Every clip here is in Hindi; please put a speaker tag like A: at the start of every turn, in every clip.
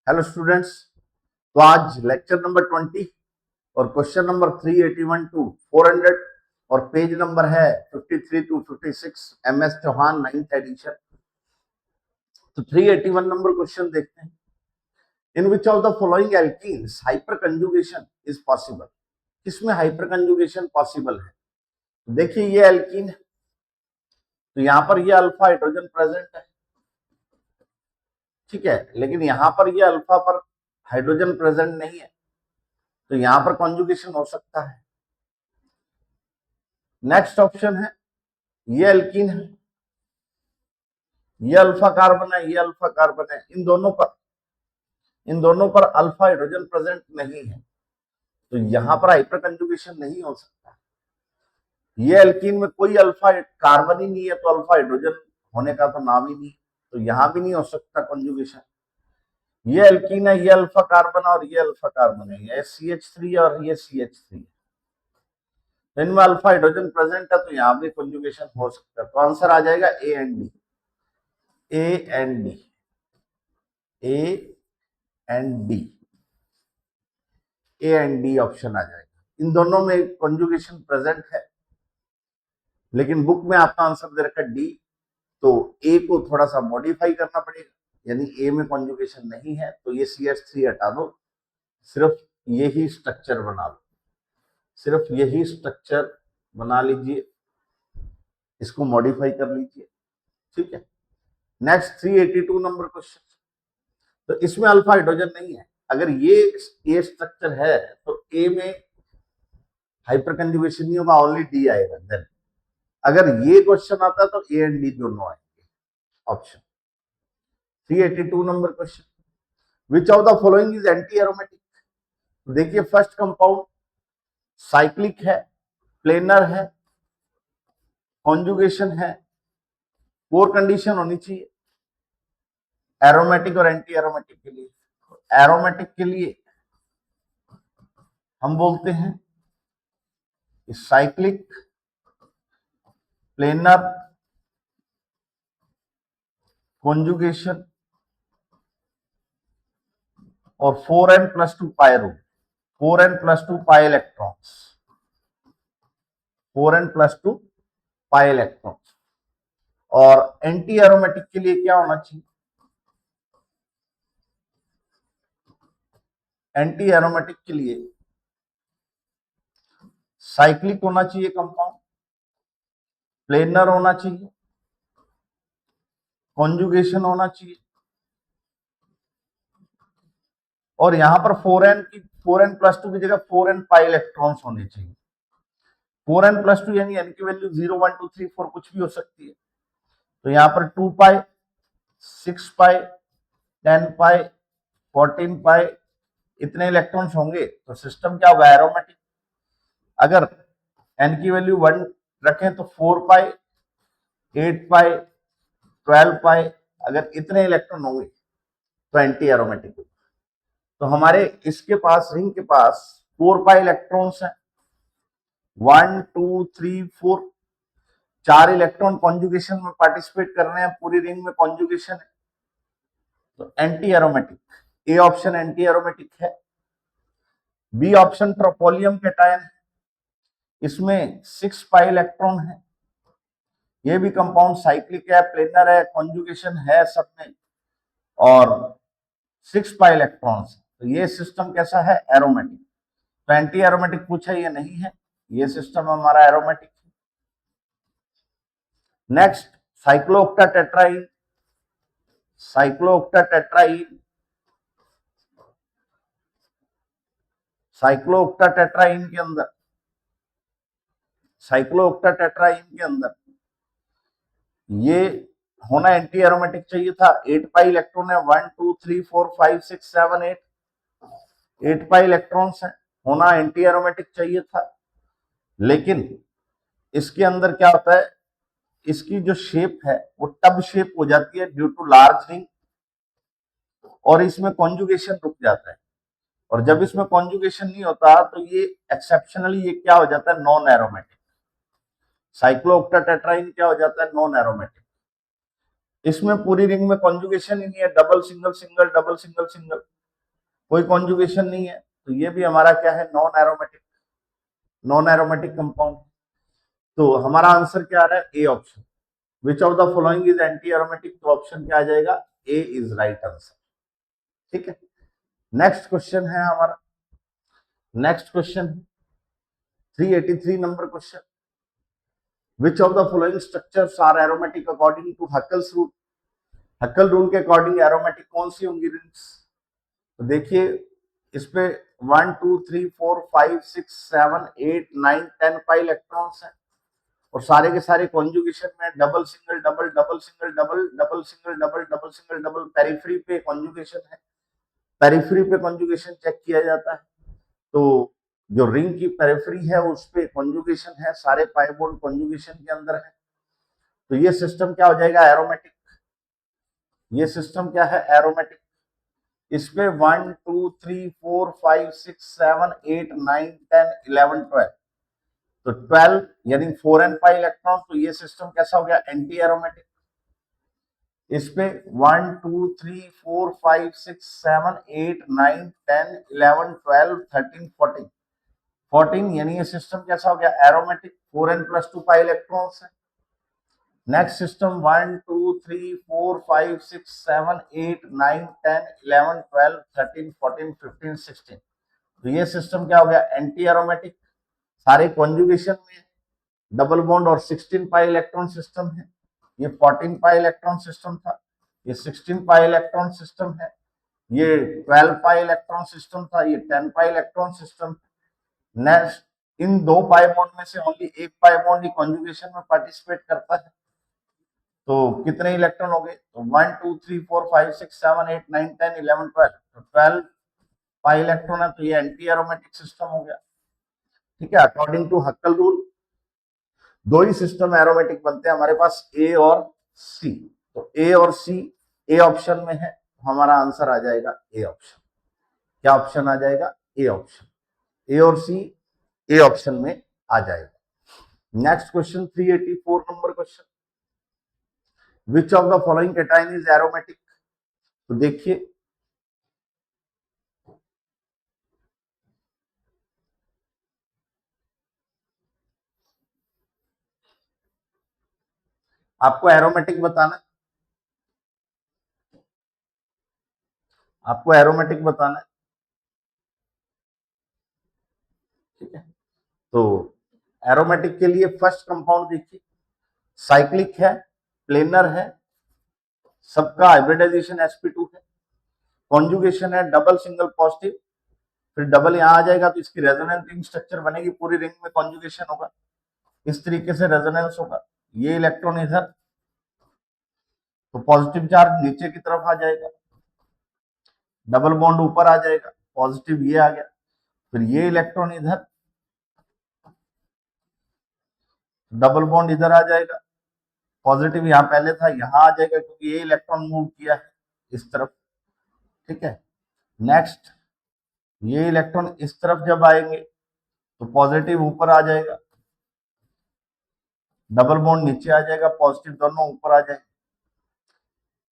A: हेलो स्टूडेंट्स, तो आज लेक्चर नंबर 20 और क्वेश्चन नंबर 381 टू 400 और पेज नंबर है 53 to 56 MS Chauhan 9th addition. तो 381 नंबर क्वेश्चन देखते हैं। In which of the following alkenes hyperconjugation is possible? किसमें हाइपर कंजुगेशन पॉसिबल है? देखिए ये एल्कीन है, तो यहां पर ये अल्फा हाइड्रोजन प्रेजेंट है, ठीक है, लेकिन यहां पर ये अल्फा पर हाइड्रोजन प्रेजेंट नहीं है, तो यहां पर कॉन्जुगेशन हो सकता है। नेक्स्ट ऑप्शन है ये एल्कीन है, ये अल्फा कार्बन है, ये अल्फा कार्बन है, इन दोनों पर अल्फा हाइड्रोजन प्रेजेंट नहीं है, तो यहां पर हाइपर कंजुगेशन नहीं हो सकता। ये एल्कीन में कोई अल्फा कार्बन ही नहीं है, तो अल्फा हाइड्रोजन होने का तो नाम ही नहीं, तो यहां भी नहीं हो सकता कंजुगेशन। ये एल्कीन है, ये अल्फा कार्बन और ये अल्फा कार्बन है, ये CH3 और ये CH3 है, इनमें अल्फा हाइड्रोजन प्रेजेंट है, तो यहां भी कंजुगेशन हो सकता है। तो आंसर आ जाएगा A and D, A and D, A and D, A and D option आ जाएगा। इन दोनों में कंजुगेशन प्रेजेंट है, लेकिन बुक में आपका आंसर दे रखा डी, तो ए को थोड़ा सा मॉडिफाई करना पड़ेगा, यानी ए में कंजुगेशन नहीं है, तो ये CH3 हटा दो, सिर्फ यही स्ट्रक्चर बना लो, सिर्फ यही स्ट्रक्चर बना लीजिए, इसको मॉडिफाई कर लीजिए, ठीक है। नेक्स्ट 382 नंबर क्वेश्चन, तो इसमें अल्फा हाइड्रोजन नहीं है। अगर ये ए स्ट्रक्चर है तो ए में हाइपर कंजुगेशन नहीं होगा, ओनली डी आएगा। देन अगर ये क्वेश्चन आता है तो ए एंड डी दोनों आएंगे option. 382 number question, which of the following is anti aromatic? देखिए फर्स्ट कंपाउंड साइक्लिक है, प्लेनर है, कॉन्जुगेशन है, फोर कंडीशन होनी चाहिए एरोमेटिक और एंटी एरोमेटिक के लिए। एरोमेटिक के लिए हम बोलते हैं साइक्लिक, प्लेनर, कॉन्जुगेशन और 4n+2 pi rule, 4n+2 pi electrons, 4n+2 pi electrons. और एंटी एरोमेटिक के लिए क्या होना चाहिए? एंटी एरोमेटिक के लिए साइक्लिक होना चाहिए कंपाउंड, प्लेनर होना चाहिए, कॉन्जुगेशन होना चाहिए, और यहां पर 4n+2 की जगह 4n पाई इलेक्ट्रॉन्स होने चाहिए। 4n+2 यानी n की वैल्यू 0 1 2 3 4 कुछ भी हो सकती है, तो यहां पर 2 पाई, 6 पाई, 10 पाई, 14 पाई, इतने इलेक्ट्रॉन्स होंगे, तो सिस्टम क्या होगा? एरोमेटिक। अगर n की वैल्यू 1 रखें तो 4 पाई, 8 पाई, 12 पाई, अगर इतने इलेक्ट्रॉन होंगे तो एंटी एरोमेटिक होगा। तो हमारे इसके पास, रिंग के पास 4 पाई इलेक्ट्रॉन्स हैं, 1 2 3 4, 4 इलेक्ट्रॉन कॉन्जुगेशन में पार्टिसिपेट कर रहे हैं, पूरी रिंग में कॉन्जुगेशन है, तो anti aromatic. A option anti aromatic है। बी ऑप्शन ट्रोपोलियम कैटायन है, इसमें 6 पाई इलेक्ट्रॉन है, ये भी कंपाउंड साइक्लिक है, प्लेनर है, कॉन्जुगेशन है सब में, और 6 पाई इलेक्ट्रॉन्स, तो ये सिस्टम कैसा है? एरोमेटिक। तो एंटी एरोमेटिक पूछा, ये नहीं है, ये सिस्टम हमारा एरोमेटिक है। नेक्स्ट साइक्लोऑक्टाटेट्राईन, साइक्लोऑक्टाटेट्राईन, साइक्लोऑक्टाटेट्राईन के अंदर, साइक्लोऑक्टाटेट्राईन के अंदर ये होना एंटी एरोमेटिक चाहिए था। 8 पाई इलेक्ट्रॉन है, 1 2 3 4 5 6 7 8, 8 पाई इलेक्ट्रॉन्स है, होना एंटी एरोमेटिक चाहिए था, लेकिन इसके अंदर क्या होता है, इसकी जो शेप है वो टब शेप हो जाती है ड्यू टू लार्ज रिंग, और इसमें कॉन्जुगेशन रुक जाता है, और जब इसमें कॉन्जुगेशन नहीं होता तो ये एक्सेप्शनली ये क्या हो जाता है? Non aromatic. साइक्लोऑक्टाटेट्राईन क्या हो जाता है? Non aromatic. इसमें पूरी रिंग में कॉन्जुगेशन ही नहीं है, double single single double single single, कोई कॉन्जुगेशन नहीं है, तो ये भी हमारा क्या है, नॉन एरोमेटिक कंपाउंड। तो हमारा आंसर क्या आ रहा है, A option. Which of the following is anti aromatic, तो ऑप्शन क्या आ जाएगा, ए इज राइट आंसर। ठीक है, नेक्स्ट क्वेश्चन है हमारा, next question 383 number question. Which of the following structures are aromatic according to Huckel's rule. Huckel rule के अकॉर्डिंग एरोमेटिक कौन सी होंगी रिंग्स। तो देखिए इस पे 1 2 3 4 5 6 7 8 9 10 पाई इलेक्ट्रॉन्स हैं, और सारे के सारे कॉन्जुगेशन में double single double double single double double single double double single double periphery पे कॉन्जुगेशन है। पेरिफेरी पे कॉन्जुगेशन चेक किया जाता है, तो जो रिंग की पेरिफेरी है उस पे कॉन्जुगेशन है, सारे पाई बॉन्ड कॉन्जुगेशन के अंदर है। तो ये सिस्टम क्या हो जाएगा, एरोमेटिक। ये सिस्टम क्या है, एरोमेटिक। इसमें 1 2 3 4 5 6 7 8 9 10 11 12, तो 12 यानी 4n पाई इलेक्ट्रॉन, तो ये सिस्टम कैसा हो गया, एंटी एरोमेटिक। इस पे 1 2 3 4 5 6 7 8 9 10 11 12 13 14, 14 यानी ये सिस्टम कैसा हो गया, एरोमेटिक। 4n + 2 पाई इलेक्ट्रॉन्स है। नेक्स्ट सिस्टम 1 2 3 4 5 6 7 8 9 10 11 12 13 14 15 16, तो ये सिस्टम क्या हो गया, एंटी एरोमेटिक। सारे कॉन्जुगेशन में डबल बॉन्ड और 16 पाई इलेक्ट्रॉन सिस्टम है। ये 14 पाई इलेक्ट्रॉन सिस्टम था, ये 16 पाई इलेक्ट्रॉन सिस्टम है, ये 12 पाई इलेक्ट्रॉन सिस्टम था, ये 10 pi electron system. Next in दो पाई बॉन्ड में से ओनली एक पाई बॉन्ड ही कॉन्जुगेशन में पार्टिसिपेट करता है, तो कितने इलेक्ट्रॉन हो गए, तो 1 2 3 4 5 6 7 8 9 10 11 12, तो 12 पाई इलेक्ट्रॉन है, तो ये एंटी एरोमेटिक सिस्टम हो गया। ठीक है, अकॉर्डिंग टू हक्कल रूल दो ही सिस्टम एरोमेटिक बनते हैं हमारे पास, ए और सी। तो ए और सी ए ऑप्शन में है, हमारा आंसर आ जाएगा ए ऑप्शन। क्या ऑप्शन आ जाएगा, ए ऑप्शन। ए और सी ए ऑप्शन में आ जाएगा। Next question 384 number question. Which of the following cation is aromatic. तो देखिए आपको एरोमेटिक बताना है, आपको एरोमेटिक बताना है। ठीक है, तो एरोमेटिक के लिए फर्स्ट कंपाउंड देखिए, साइक्लिक है, प्लेनर है, सबका हाइब्रिडाइजेशन sp2 है, कॉन्जुगेशन है डबल सिंगल पॉजिटिव, फिर डबल यहां आ जाएगा तो इसकी रेजोनेंस रिंग स्ट्रक्चर बनेगी, पूरी रिंग में कॉन्जुगेशन होगा, इस तरीके से रेजोनेंस होगा। ये इलेक्ट्रॉन इधर, तो पॉजिटिव चार्ज नीचे की तरफ आ जाएगा, डबल बॉन्ड ऊपर आ जाएगा, पॉजिटिव ये आ गया, फिर ये इलेक्ट्रॉन इधर, डबल बॉन्ड इधर आ जाएगा, पॉजिटिव यहाँ पहले था यहाँ आ जाएगा क्योंकि ये इलेक्ट्रॉन मूव किया है इस तरफ। ठीक है, नेक्स्ट ये इलेक्ट्रॉन इस तरफ जब आएंगे तो पॉजिटिव ऊपर आ जाएगा, डबल बॉन्ड नीचे आ जाएगा, पॉजिटिव दोनों ऊपर आ जाएंगे,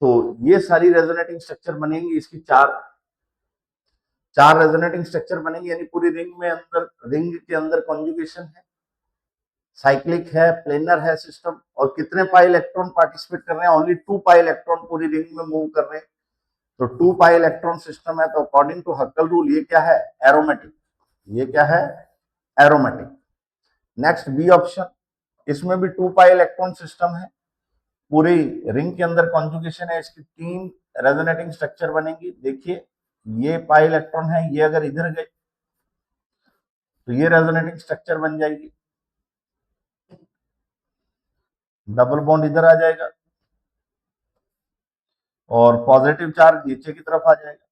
A: तो ये सारी रेजोनेटिंग स्ट्रक्चर बनेंगी। इसकी चार रेजोनेटिंग स्ट्रक्चर बनेंगे, यानी पूरी रिंग में अंदर, रिंग के अंदर कॉन्जुगेशन है, साइक्लिक है, प्लेनर है सिस्टम, और कितने पाई इलेक्ट्रॉन पार्टिसिपेट कर रहे हैं, ओनली 2 पाई इलेक्ट्रॉन पूरी रिंग में मूव कर रहे हैं, तो 2 पाई इलेक्ट्रॉन सिस्टम है, तो अकॉर्डिंग टू हक्कल रूल ये क्या है, एरोमेटिक। ये क्या है, एरोमेटिक। नेक्स्ट बी ऑप्शन, इसमें भी 2 पाई इलेक्ट्रॉन सिस्टम है, पूरी रिंग के अंदर कॉन्जुगेशन है, इसकी 3 रेजोनेटिंग स्ट्रक्चर बनेंगी। देखिए ये पाई इलेक्ट्रॉन है, ये अगर इधर गए तो ये रेजोनेटिंग स्ट्रक्चर बन जाएगी, डबल बॉन्ड इधर आ जाएगा और पॉजिटिव चार्ज नीचे की तरफ आ जाएगा।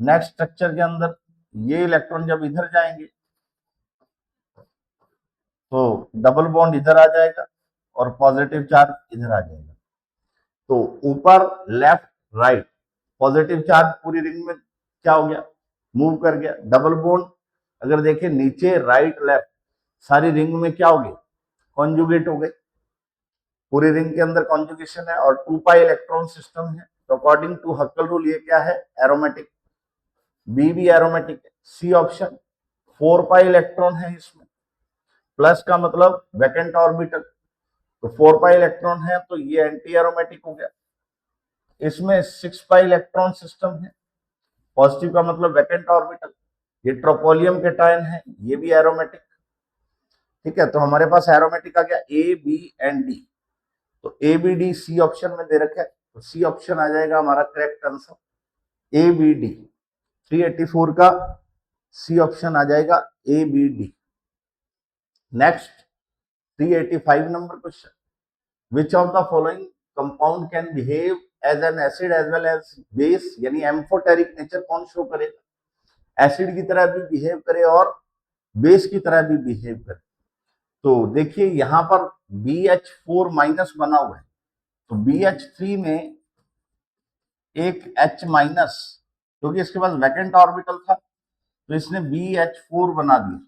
A: नेक्स्ट स्ट्रक्चर के अंदर ये इलेक्ट्रॉन जब इधर जाएंगे तो डबल बॉन्ड इधर आ जाएगा और पॉजिटिव चार्ज इधर आ जाएगा, तो ऊपर लेफ्ट राइट पॉजिटिव चार्ज पूरी रिंग में क्या हो गया, मूव कर गया। डबल बॉन्ड अगर देखें नीचे राइट लेफ्ट सारी रिंग में क्या हो गई, कॉन्जुगेट हो गए, पूरी रिंग के अंदर कॉन्जुगेशन है और 2 पाई इलेक्ट्रॉन सिस्टम है, तो अकॉर्डिंग टू हक्कल रूल ये क्या है, एरोमेटिक। बी भी एरोमेटिक है, सी ऑप्शन। 4 पाई इलेक्ट्रॉन है इसमें, प्लस का मतलब वैकेंट ऑर्बिटल, तो 4 पाई इलेक्ट्रॉन है तो ये एंटी एरोमेटिक हो गया। इसमें 6 पाई इलेक्ट्रॉन सिस्टम है, पॉजिटिव का मतलब वैकेंट ऑर्बिटल, ये ट्रोपोलियम केटायन है, ये भी एरोमेटिक। ठीक है, तो हमारे पास एरोमेटिक आ गया ए बी एंड डी, तो A B D C option में दे रखा है, तो सी ऑप्शन आ जाएगा हमारा correct answer, A B D. 384 का सी ऑप्शन आ जाएगा A B D. Next 385 number question, which of the following compound can behave as an acid as well as base, यानी एम्फोटेरिक नेचर कौन शो करेगा, एसिड की तरह भी बिहेव करे और बेस की तरह भी बिहेव करे। तो देखिए यहां पर BH4 माइनस बना हुआ है, तो BH3 में एक H माइनस, क्योंकि इसके पास वैकेंट ऑर्बिटल था तो इसने BH4 बना दिया,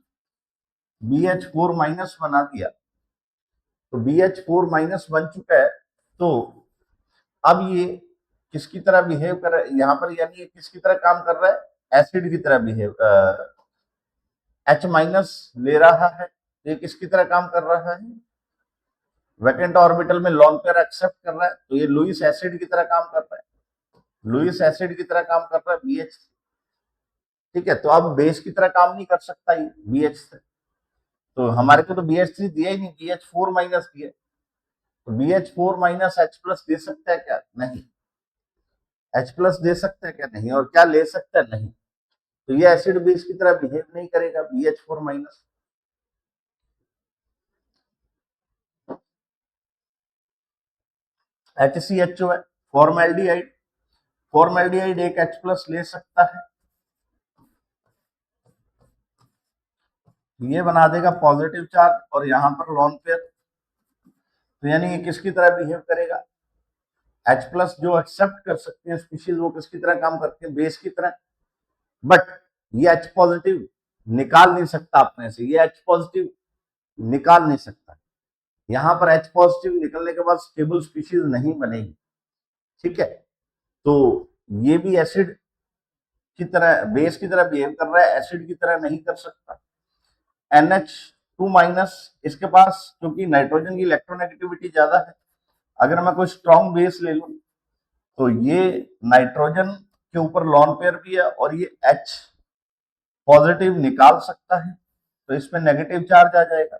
A: BH4 माइनस बना दिया, तो BH4 माइनस बन चुका है। तो अब ये किसकी तरह बिहेव कर रहा है यहाँ पर, यानी ये किसकी तरह काम कर रहा है, एसिड की तरह बिहेव, H माइनस ले रहा है, ये किसकी तरह काम कर रहा है, वैकेंट ऑर्बिटल में लॉन पेयर एक्सेप्ट कर रहा है, तो ये लुईस एसिड की तरह काम कर रहा है, लुईस एसिड की तरह काम कर रहा है BH। ठीक है, तो अब बेस की तरह काम नहीं कर सकता ये BH से, तो हमारे को तो BH3 दिया ही नहीं, BH4 माइनस दिया, तो BH4 माइनस H प्लस दे सकता है क्या, नहीं। H प्लस दे सकता है क्या, नहीं। और क्या ले सकता है, नहीं। तो ये एसिड बेस की तरह बिहेव नहीं करेगा BH4 माइनस। HCHO है, फॉर्मेल्डिहाइड, फॉर्मेल्डिहाइड एक H प्लस ले सकता है, ये बना देगा पॉजिटिव चार्ज और यहां पर लॉन पेयर, तो यानी ये किसकी तरह बिहेव करेगा, H प्लस जो एक्सेप्ट कर सकते हैं स्पीशीज वो किसकी तरह काम करते हैं, बेस की तरह। बट ये H पॉजिटिव निकाल नहीं सकता अपने से, ये H पॉजिटिव निकाल नहीं सकता, यहां पर H पॉजिटिव निकलने के बाद स्टेबल स्पीशीज नहीं बनेगी। ठीक है, तो ये भी एसिड की तरह बेस की तरह बिहेव कर रहा है, एसिड की तरह नहीं कर सकता। NH2 माइनस, इसके पास क्योंकि नाइट्रोजन की इलेक्ट्रोनेगेटिविटी ज्यादा है, अगर मैं कोई स्ट्रॉन्ग बेस ले लूं तो ये नाइट्रोजन के ऊपर लॉन पेयर भी है और ये H पॉजिटिव निकाल सकता है, तो इसमें नेगेटिव चार्ज आ जाएगा,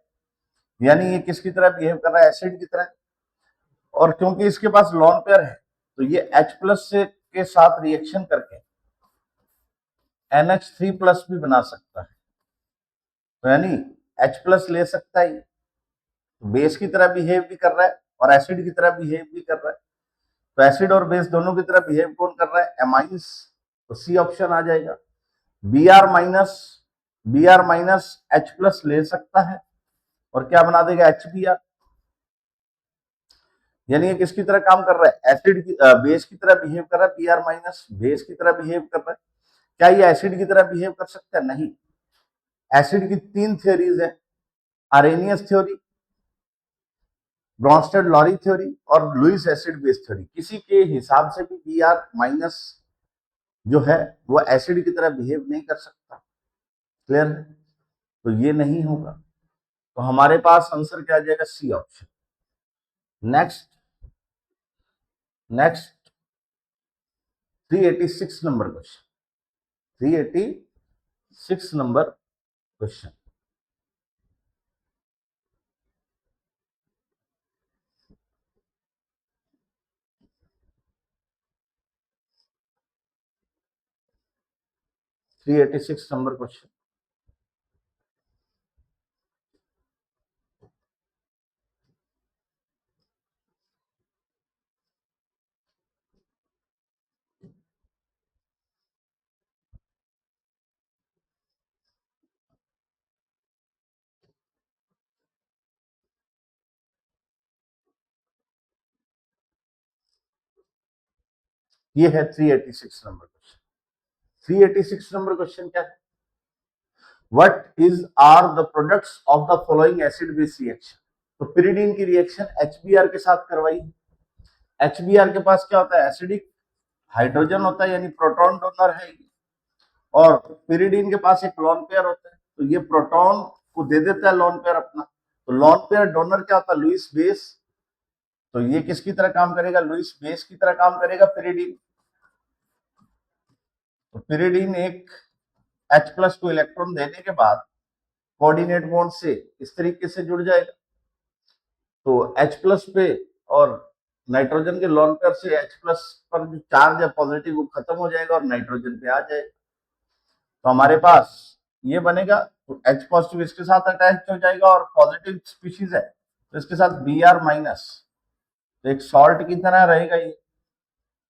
A: यानी ये किसकी तरह बिहेव कर रहा है, एसिड की तरह। और क्योंकि इसके पास लॉन पेयर है तो ये H प्लस से के साथ रिएक्शन करके NH3 प्लस भी बना सकता है, तो यानी H प्लस ले सकता है, तो बेस की तरह बिहेव भी कर रहा है और एसिड की तरह बिहेव भी कर रहा है, तो एसिड और बेस दोनों की तरह बिहेव कौन कर रहा है, एमाइंस, तो सी ऑप्शन आ जाएगा। Br माइनस H प्लस ले सकता है और क्या बना देगा, HBr, यानी ये किसकी तरह काम कर रहा है, एसिड की बेस की तरह बिहेव कर रहा है, Br माइनस बेस की तरह बिहेव कर रहा है। क्या ये एसिड की तरह बिहेव कर सकता है, नहीं। एसिड की 3 थ्योरीज है, Arrhenius theory, Bronsted Lowry theory और लुईस एसिड बेस थ्योरी, किसी के हिसाब से भी Br माइनस जो है वो एसिड की तरह बिहेव नहीं कर सकता। क्लियर है, तो ये नहीं होगा, तो हमारे पास आंसर क्या आ जाएगा, C option. Next 386 number question, 386 number question, three 86 number question. ये है 386 नंबर क्वेश्चन। 386 नंबर क्वेश्चन क्या है, what is are the products of the following acid base reaction, तो पिरिडीन की रिएक्शन HBr के साथ करवाई। HBr के पास क्या होता है, एसिडिक हाइड्रोजन होता है, यानी प्रोटॉन डोनर है, और pyridine के पास एक लोन पेयर होता है, तो ये प्रोटॉन को दे देता है लोन पेयर अपना। तो लोन पेयर डोनर क्या होता है? Lewis base. तो ये किसकी तरह काम करेगा? लुईस बेस की तरह काम करेगा pyridine। तो pyridine एक H+ को इलेक्ट्रॉन देने के बाद कोऑर्डिनेट बॉन्ड से इस तरीके से जुड़ जाएगा। तो H+ पे और नाइट्रोजन के लोन पेयर से H+ पर जो चार्ज है पॉजिटिव वो खत्म हो जाएगा और नाइट्रोजन पे आ जाएगा। तो हमारे पास ये बनेगा, तो H+ इसके साथ अटैच हो जाएगा और पॉजिटिव स्पीशीज है तो इसके साथ Br-, तो एक सॉल्ट की तरह रहेगा। ये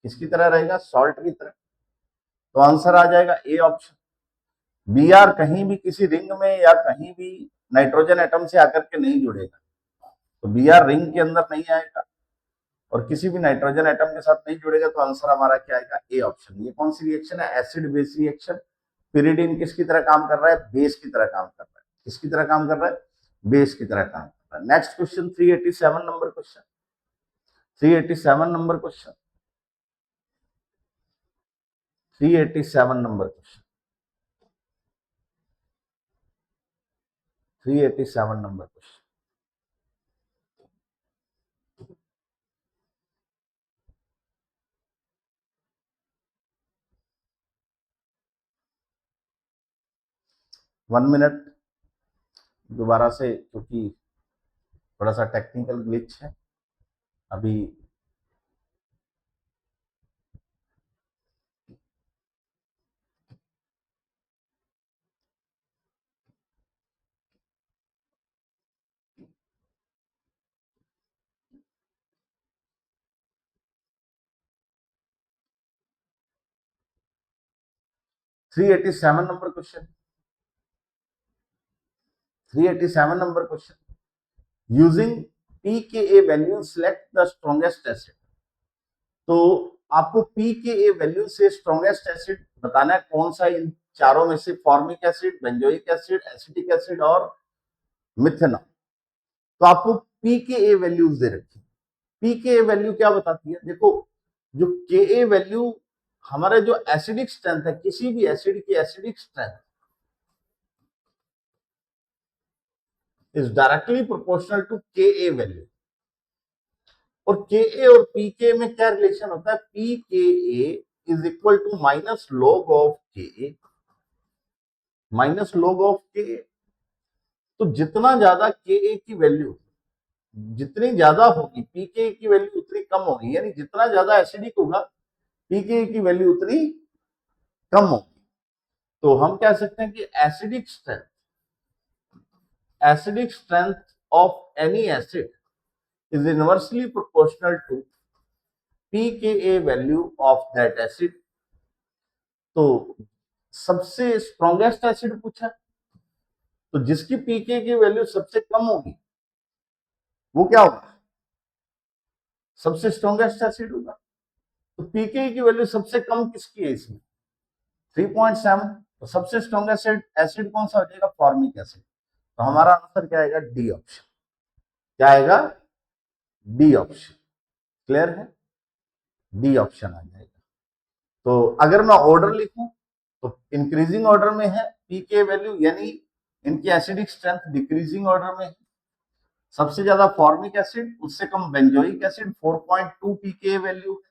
A: किसकी तरह रहेगा? सॉल्ट की तरह। तो आंसर आ जाएगा ए ऑप्शन। Br कहीं भी किसी रिंग में या कहीं भी नाइट्रोजन एटम से आकर के नहीं जुड़ेगा, तो Br रिंग के अंदर नहीं आएगा और किसी भी नाइट्रोजन एटम के साथ नहीं जुड़ेगा। तो आंसर हमारा क्या आएगा? A option. ये कौन सी रिएक्शन है? Acid base reaction. pyridine किसकी तरह काम कर रहा है? बेस की तरह काम कर रहा है। किसकी तरह काम कर रहा है? बेस की तरह काम कर रहा है। Next question 387 number question. 387 number question. 387 number question. 387 number question. One minute दोबारा से, क्योंकि थोड़ा सा टेक्निकल ग्लिच है अभी। Three eighty seven number question. 387 number question. Using pKa value select the strongest acid. तो आपको pKa वैल्यू से स्ट्रॉन्गेस्ट एसिड बताना है कौन सा इन चारों में से, formic acid, benzoic acid, acetic acid और मिथेनॉल। तो आपको pKa वैल्यूज दे रखी। pKa वैल्यू क्या बताती है? देखो, जो Ka वैल्यू हमारा जो एसिडिक स्ट्रेंथ है, किसी भी एसिड की acidic strength is directly proportional to Ka value. और Ka और pK में क्या रिलेशन होता है? pKa is equal to minus log of Ka, minus log of Ka। तो जितना ज्यादा Ka की वैल्यू जितनी ज्यादा होगी, pKa की वैल्यू उतनी कम होगी। यानी जितना ज्यादा एसिडिक होगा, pKa की वैल्यू उतनी कम होगी। तो हम कह सकते हैं कि acidic strength of any acid is inversely proportional to pKa value of that acid. तो सबसे स्ट्रॉन्गेस्ट एसिड पूछा, तो जिसकी pKa की वैल्यू सबसे कम होगी वो क्या होगा? सबसे स्ट्रॉन्गेस्ट एसिड होगा। तो pKa की वैल्यू सबसे कम किसकी है इसमें? 3.7। तो सबसे स्ट्रॉन्गेस्ट एसिड कौन सा हो जाएगा? Formic acid. तो हमारा आंसर क्या आएगा? D option. क्या आएगा? D option. क्लियर है? डी ऑप्शन आ जाएगा। तो अगर मैं ऑर्डर लिखूं तो इंक्रीजिंग ऑर्डर में है पीके वैल्यू, यानी इनकी एसिडिक स्ट्रेंथ डिक्रीजिंग ऑर्डर में है। सबसे ज्यादा फॉर्मिक एसिड, उससे कम बेंजोइक एसिड 4.2 पीके वैल्यू है।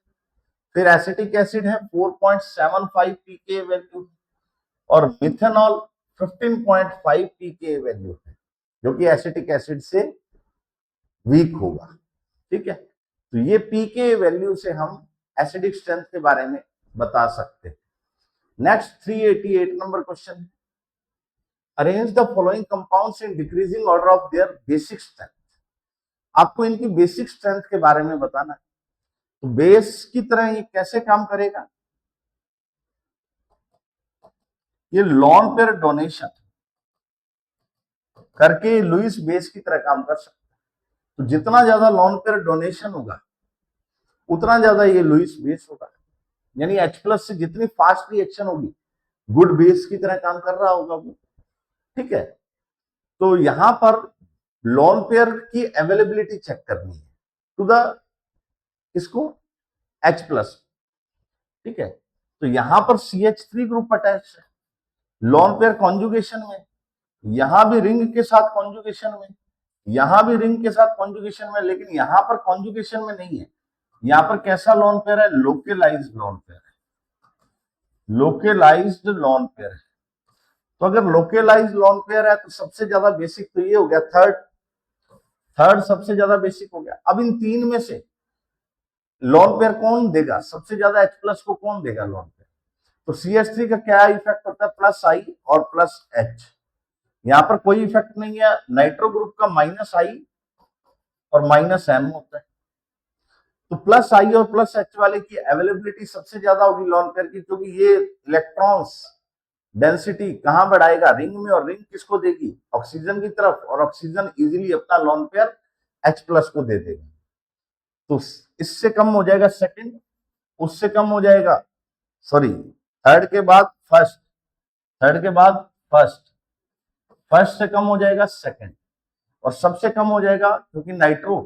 A: फिर एसिटिक एसिड है 4.75 पीके वैल्यू, और मिथेनॉल 15.5 पीके वैल्यू है, जो कि एसिटिक एसिड से वीक होगा। ठीक है, तो ये पीके वैल्यू से हम एसिडिक स्ट्रेंथ के बारे में बता सकते हैं। Next 388 number question. Arrange the following compounds in decreasing order of there basic strength. आपको इनकी बेसिक स्ट्रेंथ के बारे में बताना है। तो बेस की तरह ये कैसे काम करेगा? ये लॉन पेयर डोनेशन करके लुईस बेस की तरह काम कर सकता है। तो जितना ज्यादा लॉन पेयर डोनेशन होगा उतना ज्यादा ये लुईस बेस होगा। यानी H+ से जितनी फास्ट रिएक्शन होगी, गुड बेस की तरह काम कर रहा होगा वो। ठीक है, तो यहां पर लॉन पेयर की अवेलेबिलिटी चेक करनी है टू द इसको H+। ठीक है, तो यहां पर CH3 ग्रुप अटैच है, लोन पेयर कॉन्जुगेशन में, यहां भी रिंग के साथ कॉन्जुगेशन में, यहां भी रिंग के साथ कॉन्जुगेशन में, लेकिन यहां पर कॉन्जुगेशन में नहीं है। यहां पर कैसा लोन पेयर है? लोकलाइज्ड लोन पेयर है, लोकलाइज्ड लोन पेयर है। तो अगर लोकलाइज्ड लोन पेयर है तो सबसे ज्यादा बेसिक तो ये हो गया, थर्ड थर्ड सबसे ज्यादा बेसिक हो गया। अब इन तीन में से लोन पेयर कौन देगा सबसे ज्यादा? H प्लस को कौन देगा लोन पेयर? तो CH3 का क्या इफेक्ट होता है? प्लस आई और प्लस H। यहां पर कोई इफेक्ट नहीं है, नाइट्रो ग्रुप का माइनस आई और माइनस एम होता है। तो प्लस आई और प्लस H वाले की अवेलेबिलिटी सबसे ज्यादा होगी लोन पेयर की, क्योंकि ये इलेक्ट्रॉन्स डेंसिटी कहां बढ़ाएगा? रिंग में। और रिंग किसको देगी? ऑक्सीजन की तरफ। और ऑक्सीजन इजीली अपना लोन पेयर H प्लस को दे देगा। तो इससे कम हो जाएगा सेकंड, उससे कम हो जाएगा, सॉरी, थर्ड के बाद फर्स्ट, थर्ड के बाद फर्स्ट, फर्स्ट से कम हो जाएगा सेकंड, और सबसे कम हो जाएगा, क्योंकि नाइट्रो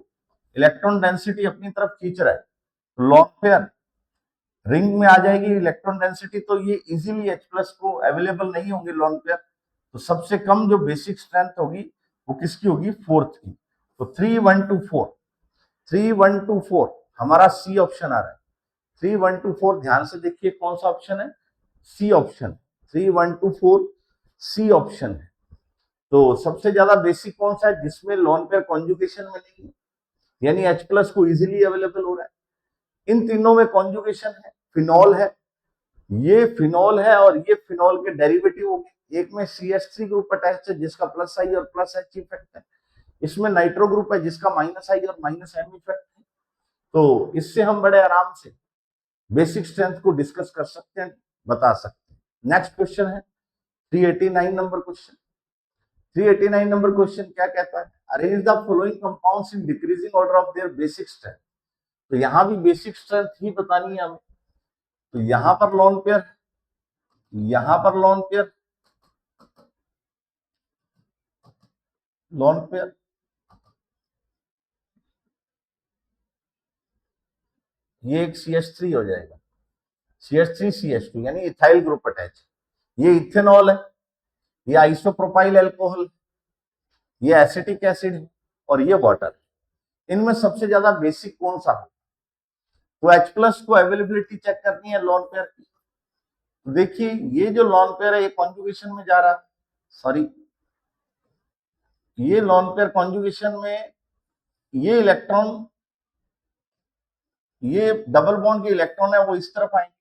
A: इलेक्ट्रॉन डेंसिटी अपनी तरफ खींच रहा है। तो लोन पेयर रिंग में आ जाएगी इलेक्ट्रॉन डेंसिटी, तो ये इजीली H प्लस को अवेलेबल नहीं होंगे लोन पेयर। तो सबसे कम जो बेसिक स्ट्रेंथ होगी वो किसकी होगी? फोर्थ की। तो 3 1 2 4, 3 1 2 4 हमारा सी ऑप्शन आ रहा है। 3 1 2 4 ध्यान से देखिए कौन सा ऑप्शन है? C option. 3 1 2 4 सी ऑप्शन है। तो सबसे ज्यादा बेसिक कौन सा है? जिसमें लोन पेयर कॉन्जुगेशन में नहीं है, यानी H प्लस को इजीली अवेलेबल हो रहा है। इन तीनों में कॉन्जुगेशन है, फिनॉल है, ये फिनॉल है और ये फिनॉल के डेरिवेटिव हो गए। एक में CH3 ग्रुप अटैच है जिसका प्लस आई और प्लस H इफेक्ट है, इसमें नाइट्रो ग्रुप है जिसका माइनस आई और माइनस एम इफेक्ट है। तो इससे हम बड़े आराम से बेसिक स्ट्रेंथ को डिस्कस कर सकते हैं, बता सकते हैं। नेक्स्ट क्वेश्चन है 389 नंबर क्वेश्चन। 389 नंबर क्वेश्चन क्या कहता है? Arrange the following compounds in decreasing order of there basic strength. तो यहां भी बेसिक स्ट्रेंथ ही बतानी है हमें। तो यहां पर लोन पेयर, यहां पर लोन पेयर, लोन पेयर, ये एक CH3 हो जाएगा, CH3CH2 यानी इथाइल ग्रुप अटैच। ये इथेनॉल है, ये आइसोप्रोपाइल अल्कोहल, ये एसिटिक एसिड है और ये वाटर। इनमें सबसे ज्यादा बेसिक कौन सा है? तो H प्लस को अवेलेबिलिटी चेक करनी है लोन पेयर की। देखिए ये जो लोन पेयर है ये कॉन्जुगेशन में जा रहा है, सॉरी, ये लोन पेयर कॉन्जुगेशन में, ये इलेक्ट्रॉन, ये डबल बॉन्ड के इलेक्ट्रॉन है वो इस तरफ आएंगे,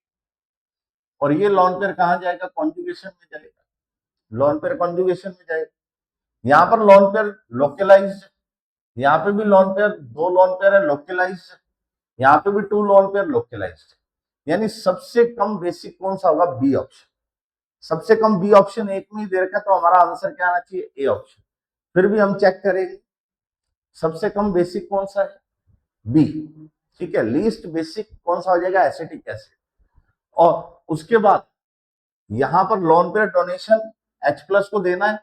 A: और ये लोन पेयर कहां जाएगा? कॉन्जुगेशन में जाएगा, लोन पेयर कॉन्जुगेशन में जाएगा। यहां पर लोन पेयर लोकलाइज्ड, यहाँ पे भी लोन पेयर, दो लोन पेयर है लोकलाइज्ड, यहाँ पे भी 2 लोन पेयर लोकलाइज्ड। यानी सबसे कम बेसिक कौन सा होगा? B option. सबसे कम बी ऑप्शन एक में ही दे रखा है, तो हमारा आंसर क्या आना चाहिए? A option. फिर भी हम चेक करेंगे सबसे कम बेसिक कौन सा है? बी। ठीक है, लीस्ट बेसिक कौन सा हो जाएगा? Acetic acid. और उसके बाद यहां पर lone pair donation H plus को देना है,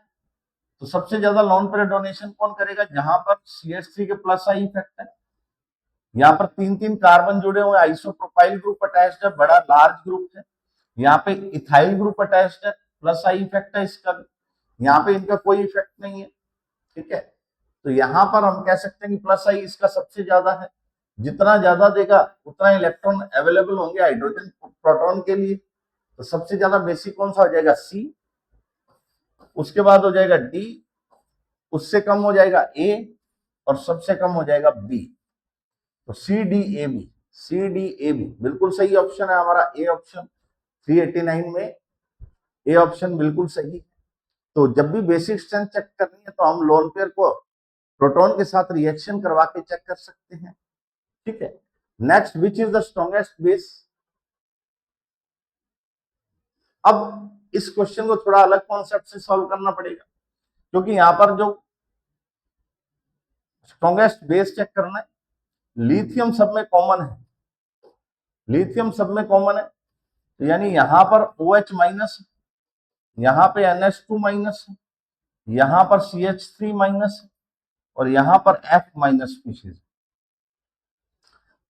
A: तो सबसे ज्यादा लोन पेयर डोनेशन कौन करेगा? जहां पर CH3 के प्लस आई इफेक्ट है, यहाँ पर 3 3 कार्बन जुड़े हुए, आइसोप्रोपाइल ग्रुप अटैच्ड है, बड़ा लार्ज ग्रुप है। यहाँ पे इथाइल ग्रुप अटैच्ड है, प्लस आई इफेक्ट है इसका भी, यहाँ पे इनका कोई इफेक्ट नहीं है। ठीक है, तो यहाँ पर हम कह सकते हैं कि प्लस आई इसका सबसे ज्यादा है। जितना ज्यादा देगा उतना इलेक्ट्रॉन अवेलेबल होंगे हाइड्रोजन प्रोटॉन के लिए। तो सबसे ज्यादा बेसिक कौन सा हो जाएगा? सी, उसके बाद हो जाएगा डी, उससे कम हो जाएगा ए, और सबसे कम हो जाएगा बी। तो CDAB, CDAB बिल्कुल सही ऑप्शन है हमारा, ए ऑप्शन। 389 में ए ऑप्शन बिल्कुल सही। तो जब भी बेसिक स्ट्रेंथ चेक करनी है तो हम लोन पेयर को प्रोटॉन के साथ रिएक्शन करवा के चेक कर सकते हैं। ठीक है, next, which is the strongest base. अब इस क्वेश्चन को थोड़ा अलग कॉन्सेप्ट से सॉल्व करना पड़ेगा, क्योंकि यहां पर जो स्ट्रॉन्गेस्ट बेस चेक करना है, लिथियम सब में कॉमन है, लिथियम सब में कॉमन है। तो यानी यहां पर OH माइनस, यहाँ पे NH2 माइनस है, यहाँ पर CH3 माइनस है, और यहाँ पर F माइनस स्पीशीज।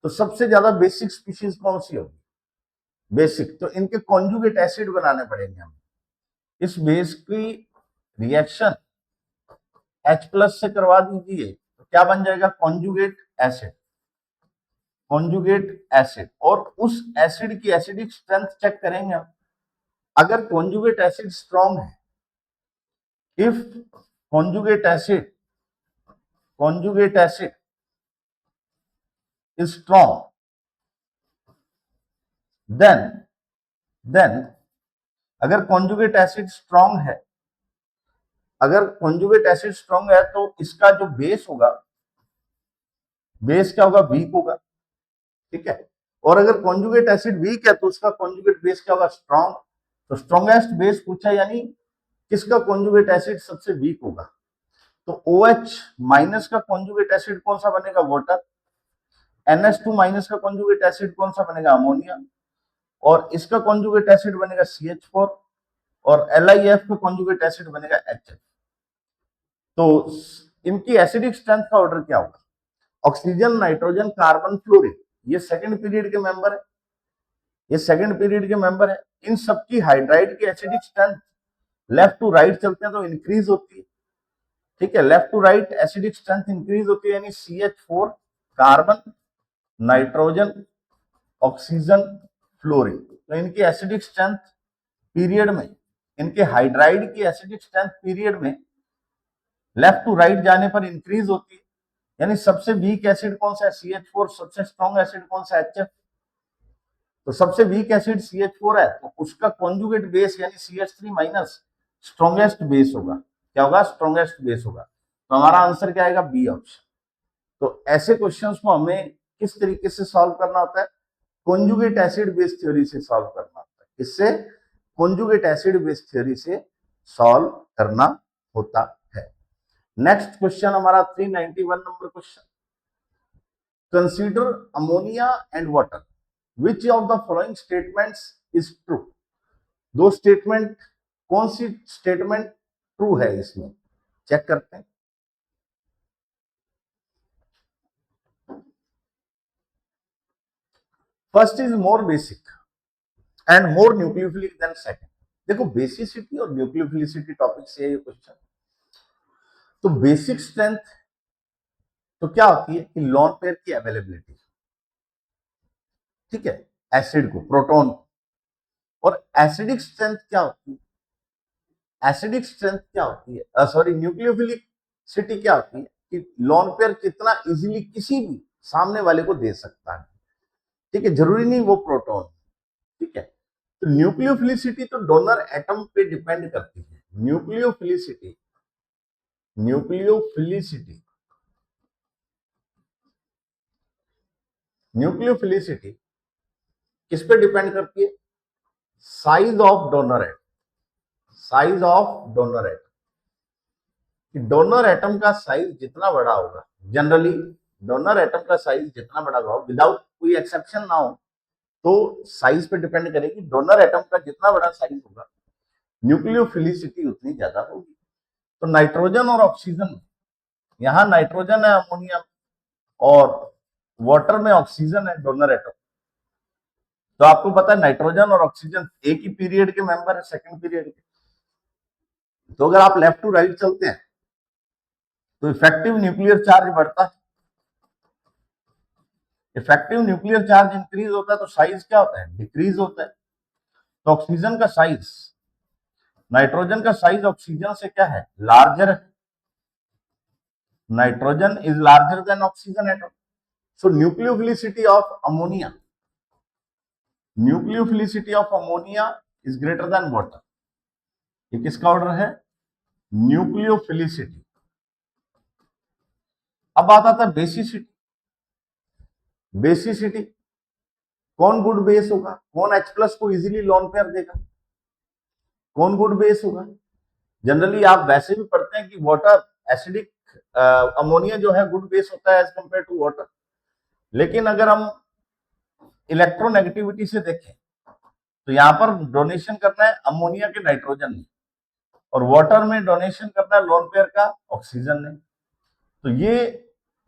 A: तो सबसे ज्यादा बेसिक स्पीशीज कौन सी होगी? बेसिक, तो इनके कॉन्जुगेट एसिड बनाने पड़ेंगे हमें। इस बेस की रिएक्शन H+ से करवा दीजिए तो क्या बन जाएगा, कॉन्जुगेट एसिड। कॉन्जुगेट एसिड, और उस एसिड की एसिडिक स्ट्रेंथ चेक करेंगे हम। अगर कॉन्जुगेट एसिड स्ट्रॉन्ग है, if conjugate acid is strong, then अगर कॉन्जुगेट एसिड स्ट्रॉन्ग है, तो इसका जो बेस होगा, बेस क्या होगा, वीक होगा। ठीक है, और अगर कॉन्जुगेट एसिड वीक है तो उसका कॉन्जुगेट बेस क्या होगा, स्ट्रॉन्ग। तो स्ट्रॉन्गेस्ट बेस पूछा, यानी किसका कॉन्जुगेट एसिड सबसे वीक होगा। तो OH- का कॉन्जुगेट एसिड कौन सा बनेगा, वाटर। NH2- का कॉन्जुगेट एसिड कौन सा बनेगा, अमोनिया। और इसका कॉन्जुगेट एसिड बनेगा CH4, और LiF का कॉन्जुगेट एसिड बनेगा HF। तो इनकी एसिडिक स्ट्रेंथ का ऑर्डर क्या होगा, ऑक्सीजन, नाइट्रोजन, कार्बन, फ्लोरीन, ये सेकंड पीरियड के मेंबर है, इन सबकी हाइड्राइड की acidic strength left to right चलते हैं तो इंक्रीज होती है। ठीक है, left to right acidic strength increase होती है, यानी CH4, carbon, nitrogen, oxygen, fluorine. तो इनकी एसिडिक स्ट्रेंथ पीरियड में, इनके हाइड्राइड की एसिडिक स्ट्रेंथ पीरियड में लेफ्ट टू राइट जाने पर इंक्रीज होती है। यानी सबसे वीक एसिड कौन सा है, CH4, सबसे स्ट्रॉन्ग एसिड कौन सा है, HF। तो सबसे वीक एसिड CH4 है, तो उसका कॉन्जुगेट बेस यानी CH3- स्ट्रॉन्गेस्ट बेस होगा। क्या होगा, स्ट्रॉन्गेस्ट बेस होगा। तो हमारा आंसर क्या आएगा, बी ऑप्शन। तो ऐसे क्वेश्चंस को हमें किस तरीके से सॉल्व करना होता है, कॉन्जुगेट एसिड बेस थ्योरी से सॉल्व करना होता है। इससे कॉन्जुगेट एसिड बेस थ्योरी से सॉल्व करना होता है। नेक्स्ट क्वेश्चन हमारा 391 number question, consider ammonia and water, which of the following statements is true. दो स्टेटमेंट, कौन सी स्टेटमेंट ट्रू है इसमें, चेक करते हैं। First is more basic and more nucleophilic than second. देखो, बेसिसिटी और न्यूक्लियोफिलिसिटी टॉपिक से है ये क्वेश्चन। तो बेसिक स्ट्रेंथ तो क्या होती है कि लोन पेयर की अवेलेबिलिटी, ठीक है, एसिड को, प्रोटॉन। और एसिडिक स्ट्रेंथ क्या होती है, सॉरी, न्यूक्लियोफिलिक सिटी क्या होती है कि लोन पेयर कितना इजीली किसी भी सामने वाले को दे सकता है। ठीक है, जरूरी नहीं वो प्रोटॉन। ठीक है, तो न्यूक्लियोफिलिसिटी तो डोनर एटम पे डिपेंड करती है। न्यूक्लियोफिलिसिटी किस पे डिपेंड करती है, size of donor atom. Donor atom का साइज जितना बड़ा होगा, जनरली डोनर एटम का साइज जितना बड़ा होगा, विदाउट कोई एक्सेप्शन ना हो, तो साइज पे डिपेंड करेगी। डोनर एटम का जितना बड़ा साइज होगा, न्यूक्लियोफिलिसिटी उतनी ज्यादा होगी। तो नाइट्रोजन और ऑक्सीजन, यहाँ नाइट्रोजन है अमोनिया, और वाटर में ऑक्सीजन है, डोनर एटम। तो आपको पता है नाइट्रोजन और ऑक्सीजन एक ही पीरियड के मेंबर है, सेकंड पीरियड के। तो अगर आप लेफ्ट टू राइट चलते हैं तो इफेक्टिव न्यूक्लियर चार्ज बढ़ता है। इफेक्टिव न्यूक्लियर चार्ज इंक्रीज होता है तो साइज क्या होता है, डिक्रीज होता है। तो ऑक्सीजन का साइज, नाइट्रोजन का साइज ऑक्सीजन से क्या है, लार्जर है। Nitrogen is larger than oxygen atom. So nucleophilicity of ammonia is greater than water. ये किसका ऑर्डर है, न्यूक्लियोफिलिसिटी। अब आता था बेसिसिटी। कौन गुड बेस होगा, कौन H+ को इजीली लोन पेयर देगा, कौन गुड बेस होगा। जनरली आप वैसे भी पढ़ते हैं कि वाटर एसिडिक, अमोनिया जो है गुड बेस होता है एज कंपेयर टू वाटर। लेकिन अगर हम इलेक्ट्रोनेगेटिविटी से देखें तो यहाँ पर डोनेशन करना है अमोनिया के नाइट्रोजन ने, और वाटर में डोनेशन करना है लोन पेयर का ऑक्सीजन ने। तो ये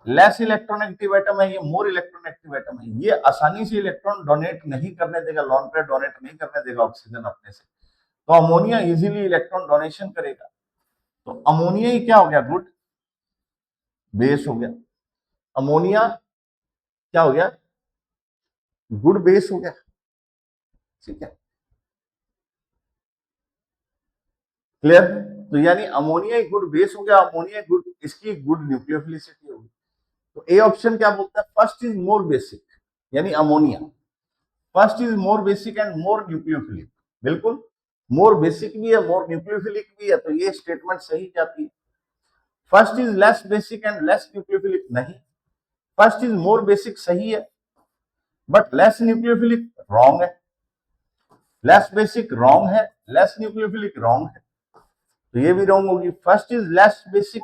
A: लेस इलेक्ट्रोनेगेटिव एटम है, ये मोर इलेक्ट्रोनेगेटिव एटम है। ये आसानी से इलेक्ट्रॉन डोनेट नहीं करने देगा, लोन पेयर डोनेट नहीं करने देगा ऑक्सीजन अपने से। तो अमोनिया इजीली इलेक्ट्रॉन डोनेशन करेगा, तो अमोनिया ही क्या हो गया, गुड बेस हो गया। अमोनिया क्या हो गया, गुड बेस हो गया। ठीक है, क्लियर। तो यानी अमोनिया एक गुड बेस हो गया, अमोनिया गुड, इसकी गुड न्यूक्लियोफिलिसिटी होगी। तो ए ऑप्शन क्या बोलता है, फर्स्ट इज मोर बेसिक, यानी ammonia first is more basic and more nucleophilic. बिल्कुल, मोर बेसिक भी है, मोर न्यूक्लियोफिलिक भी है, तो ये स्टेटमेंट सही जाती है। First is less basic and less nucleophilic नहीं, फर्स्ट इज मोर बेसिक सही है, बट लेस न्यूक्लियोफिलिक रॉन्ग है। लेस बेसिक रॉन्ग है, लेस न्यूक्लियोफिलिक रॉन्ग है, तो ये भी रॉन्ग होगी। फर्स्ट इज लेस बेसिक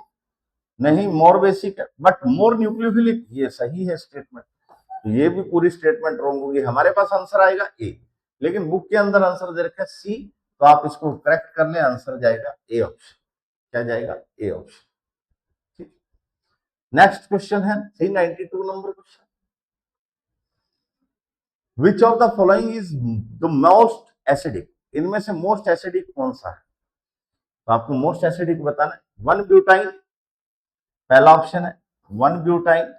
A: नहीं, मोर बेसिक है, बट मोर न्यूक्लियोफिलिक ये सही है स्टेटमेंट, तो ये भी पूरी स्टेटमेंट रॉन्ग होगी। हमारे पास आंसर आएगा ए, लेकिन बुक के अंदर आंसर दे रखा है सी, तो आप इसको करेक्ट कर ले, आंसर जाएगा ए ऑप्शन। क्या जाएगा, ए ऑप्शन। ठीक, नेक्स्ट क्वेश्चन है 392 number question, which of the following is the most acidic, इनमें से मोस्ट एसिडिक कौन सा है, तो आपको मोस्ट एसिडिक बताना है। 1 ब्यूटाइन पहला ऑप्शन है, 1 ब्यूटाइन,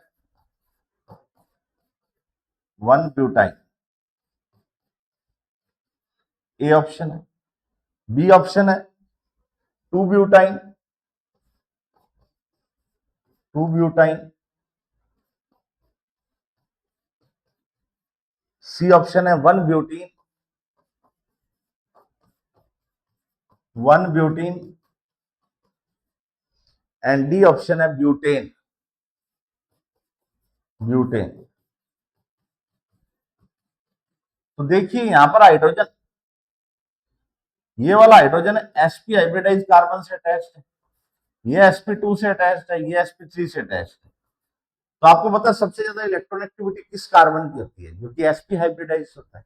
A: 1 ब्यूटाइन ए ऑप्शन है। बी ऑप्शन है 2 ब्यूटाइन, 2 ब्यूटाइन। सी ऑप्शन है 1 butene, 1 butene. And D option है ब्यूटेन, ब्यूटेन। तो देखिए यहां पर हाइड्रोजन, ये वाला हाइड्रोजन sp हाइब्रिडाइज कार्बन से अटैच्ड है, ये sp2 से अटैच्ड है, ये sp3 से अटैच्ड है। तो आपको पता है सबसे ज्यादा इलेक्ट्रोनेगेटिविटी किस कार्बन की होती है, जो कि sp हाइब्रिडाइज होता है।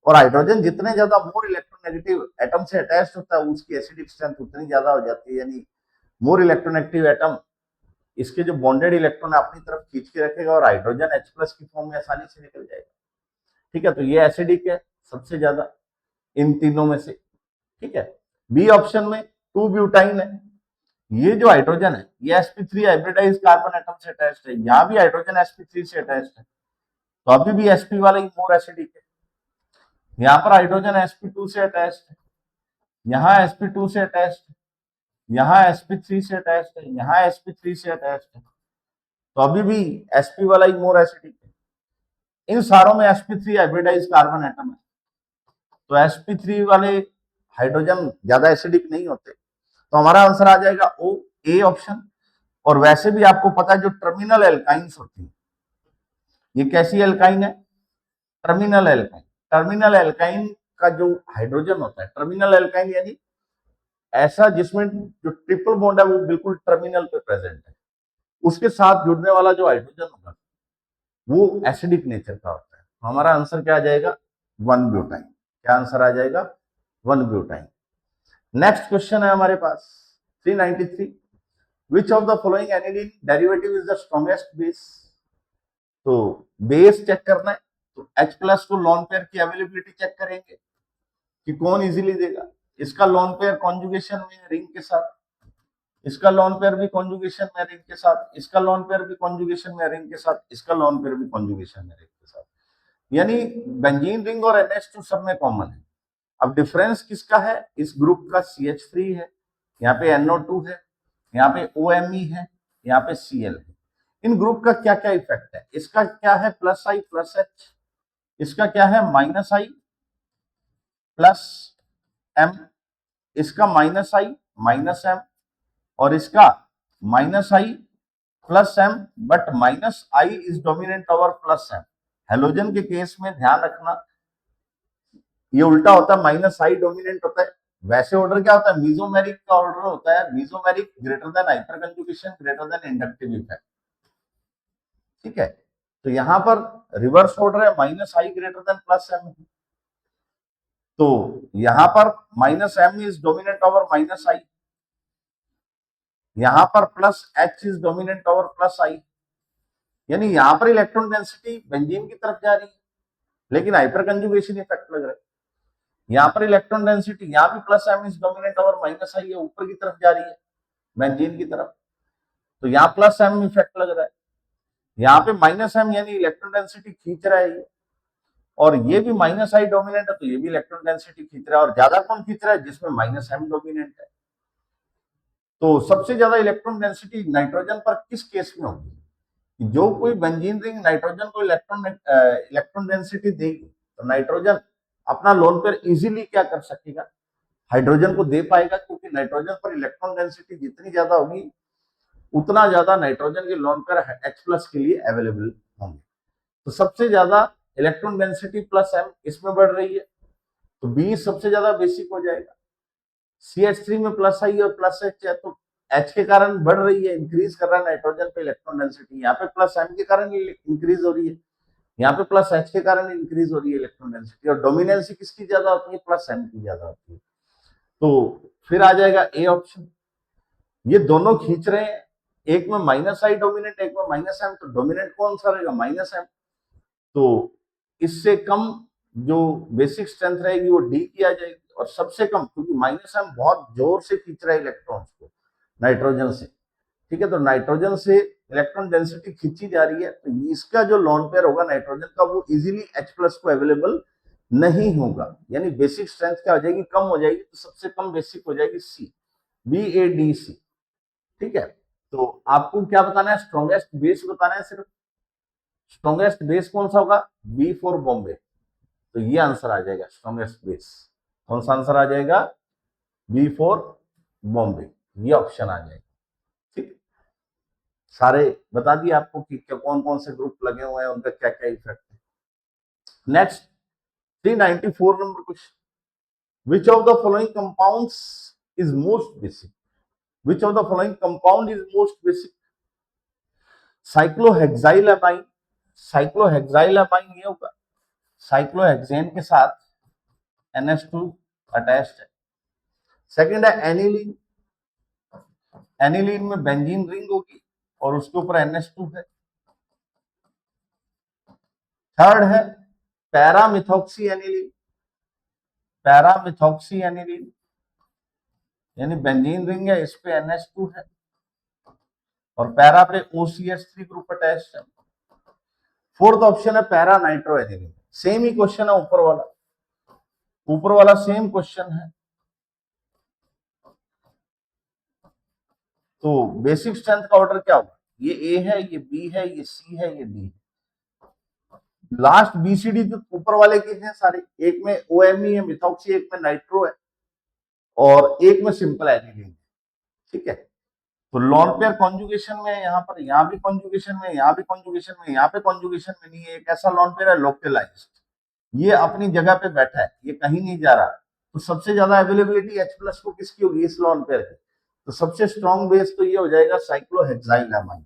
A: और हाइड्रोजन जितने ज्यादा मोर इलेक्ट्रोनेगेटिव एटम से अटैच्ड होता है, उसकी एसिडिक स्ट्रेंथ उतनी ज्यादा हो जाती है, यानी मोर इलेक्ट्रोनेगेटिव एटम इसके जो बॉन्डेड इलेक्ट्रॉन अपनी तरफ खींच के रखेगा और हाइड्रोजन H+ की फॉर्म में आसानी से निकल जाएगा। ठीक है, तो ये एसिडिक है सबसे ज्यादा इन तीनों में से। ठीक है, बी ऑप्शन में 2 ब्यूटाइन है, ये जो हाइड्रोजन है ये sp3 हाइब्रिडाइज कार्बन एटम से अटैच्ड है, यहां भी हाइड्रोजन sp3 से अटैच्ड है, तो अभी भी sp वाला ही मोर एसिडिक है। यहाँ पर हाइड्रोजन sp2 से अटैच्ड है, यहाँ sp2 से अटैच्ड है, यहाँ sp3 से अटैच्ड है, यहाँ sp3 से अटैच्ड है, तो अभी भी sp वाला ही मोर एसिडिक है। इन सारों में sp3 हाइब्रिडाइज कार्बन एटम है, तो sp3 वाले हाइड्रोजन ज्यादा एसिडिक नहीं होते, तो हमारा आंसर आ जाएगा ओ, ए ऑप्शन। और वैसे भी आपको पता है जो टर्मिनल एल्काइंस होती है, ये कैसी एल्काइन है, टर्मिनल एल्काइन। टर्मिनल एल्काइन का जो हाइड्रोजन होता है, टर्मिनल एल्काइन यानी ऐसा जिसमें जो ट्रिपल बॉन्ड है वो बिल्कुल टर्मिनल पे प्रेजेंट है, उसके साथ जुड़ने वाला जो हाइड्रोजन होगा वो एसिडिक नेचर का होता है। तो हमारा आंसर क्या आ जाएगा, 1 ब्यूटाइन। क्या आंसर आ जाएगा, 1 ब्यूटाइन। नेक्स्ट क्वेश्चन है हमारे पास 393, विच of the following aniline derivative is the strongest base. तो बेस चेक करना है, तो H+ को लॉन पेयर की अवेलेबिलिटी चेक करेंगे कि कौन इजीली देगा। इसका लॉन पेयर कॉन्जुगेशन में रिंग के साथ, इसका लॉन पेयर भी कॉन्जुगेशन में रिंग के साथ, इसका लॉन पेयर भी कॉन्जुगेशन में रिंग के साथ, इसका लॉन पेयर भी कॉन्जुगेशन में रिंग के साथ, यानी बेंजीन रिंग और NH2 सब में कॉमन है। अब डिफरेंस किसका है, इस ग्रुप का CH3 है, यहाँ पे NO2 है, यहाँ पे OMe है, यहाँ पे Cl है। इन ग्रुप का क्या क्या इफेक्ट है, इसका क्या है +I +H, इसका क्या है -I +M, इसका -I -M, और इसका -I +M, but -I is dominant over +M। Halogen के केस में ध्यान रखना ये उल्टा होता है, -I डोमिनेंट होता है। वैसे ऑर्डर क्या होता है, मीजोमेरिक का ऑर्डर होता है, mesomeric greater than hyper conjugation greater than inductive effect. ठीक है, तो यहां पर रिवर्स ऑर्डर है, -I ग्रेटर देन +M, तो यहां पर -M is dominant over -I, यहां पर +H is dominant over +I, यानी यहां पर इलेक्ट्रॉन डेंसिटी बेंजीन की तरफ जा रही है, लेकिन हाइपर कंजुगेशन इफेक्ट लग रहा है। यहाँ पर इलेक्ट्रॉन डेंसिटी, यहाँ भी प्लस एम इज डोमिनेंट और माइनस आई है, ऊपर की तरफ जा रही है बेंजीन की तरफ, तो यहाँ प्लस एम इफेक्ट लग रहा है, यहाँ पे माइनस एम यानी इलेक्ट्रॉन डेंसिटी खींच रहा है ये, और ये भी माइनस आई डोमिनेंट है तो ये भी इलेक्ट्रॉन डेंसिटी खींच रहा है, और ज्यादा कौन खींच रहा है, जिसमें माइनस एम डोमिनेंट है। तो सबसे ज्यादा इलेक्ट्रॉन डेंसिटी नाइट्रोजन पर किस केस में होगी, जो कोई बेंजीन रिंग नाइट्रोजन को इलेक्ट्रॉन डेंसिटी देगी तो नाइट्रोजन अपना लोन पेयर इजीली क्या कर सकेगा, हाइड्रोजन को दे पाएगा, क्योंकि नाइट्रोजन पर इलेक्ट्रॉन डेंसिटी जितनी ज्यादा होगी उतना ज्यादा नाइट्रोजन के लोन पेयर H प्लस के लिए अवेलेबल होंगे। तो सबसे ज्यादा इलेक्ट्रॉन डेंसिटी प्लस एम इसमें बढ़ रही है, तो बी सबसे ज्यादा बेसिक हो जाएगा। CH3 में प्लस आई और प्लस एच है, तो एच के कारण बढ़ रही है, इंक्रीज कर रहा है नाइट्रोजन पे इलेक्ट्रॉन डेंसिटी, यहाँ पे प्लस एम के कारण इंक्रीज हो रही है, यहाँ पे प्लस एच के कारण इंक्रीज हो रही है इलेक्ट्रॉन डेंसिटी, और डोमिनेंसी किसकी ज्यादा होती है, प्लस एम की ज्यादा होती है। तो फिर आ जाएगा ए ऑप्शन, ये दोनों खींच रहे हैं, एक में माइनस आई डोमिनेंट, एक में माइनस एम, तो डोमिनेंट कौन सा रहेगा, माइनस एम। तो इससे कम जो बेसिक स्ट्रेंथ रहेगी वो डी की आ जाएगी, और सबसे कम, क्योंकि माइनस एम बहुत जोर से खींच रहा है इलेक्ट्रॉन्स को नाइट्रोजन से, ठीक है, तो नाइट्रोजन से इलेक्ट्रॉन डेंसिटी खींची जा रही है, तो इसका जो लोन पेयर होगा नाइट्रोजन का वो इजीली H प्लस को अवेलेबल नहीं होगा, यानी बेसिक स्ट्रेंथ क्या हो जाएगी, कम हो जाएगी, तो सबसे कम बेसिक हो जाएगी सी, BADC, ठीक है। तो आपको क्या बताना है, स्ट्रॉन्गेस्ट बेस बताना है सिर्फ, स्ट्रॉन्गेस्ट बेस कौन सा होगा, B फॉर बॉम्बे, तो ये आंसर आ जाएगा स्ट्रॉन्गेस्ट बेस, कौन सा आंसर आ जाएगा, B फॉर बॉम्बे, ये ऑप्शन आ जाएगा, ठीक। सारे बता दिए आपको कि कौन कौन से ग्रुप लगे हुए हैं, उनका क्या क्या इफेक्ट है। Next 394 number question, which of the following compounds is most basic, which of the following compound is most basic, साइक्लोहेक्साइलएमाइन, साइक्लोहेक्साइलएमाइन ये होगा, साइक्लोहेक्सेन के साथ NH2 अटैच्ड है। सेकंड है एनिलीन, एनिलीन में बेंजीन रिंग होगी और उसके ऊपर NH2 है। थर्ड है पैरामिथॉक्सी एनिलीन, पैरामिथॉक्सी एनिलीन यानी बेंजीन रिंग है, इस पे NH2 है और पैरा पे OCH3 ग्रुप अटैच्ड है। फोर्थ ऑप्शन है पैरा नाइट्रो एनिलीन, सेम ही क्वेश्चन है ऊपर वाला सेम क्वेश्चन है। तो बेसिक स्ट्रेंथ का ऑर्डर क्या होगा, ये ए है, ये बी है, ये सी है, ये डी है। लास्ट BCD तो ऊपर वाले के हैं सारे, एक में OMe है मिथॉक्सी, एक में नाइट्रो है और एक में सिंपल एनिलीन, ठीक है। तो लॉन पेयर कॉन्जुगेशन में यहाँ पर, यहाँ भी कॉन्जुगेशन में, यहाँ भी कॉन्जुगेशन में, यहाँ पे कॉन्जुगेशन में नहीं है, एक ऐसा लॉन पेयर है लोकलाइज्ड, ये अपनी जगह पे बैठा है, ये कहीं नहीं जा रहा। तो सबसे ज्यादा अवेलेबिलिटी H प्लस को किसकी होगी, इस लॉन पेयर की, तो सबसे स्ट्रॉन्ग बेस तो ये हो जाएगा साइक्लोहेक्साइलएमाइन।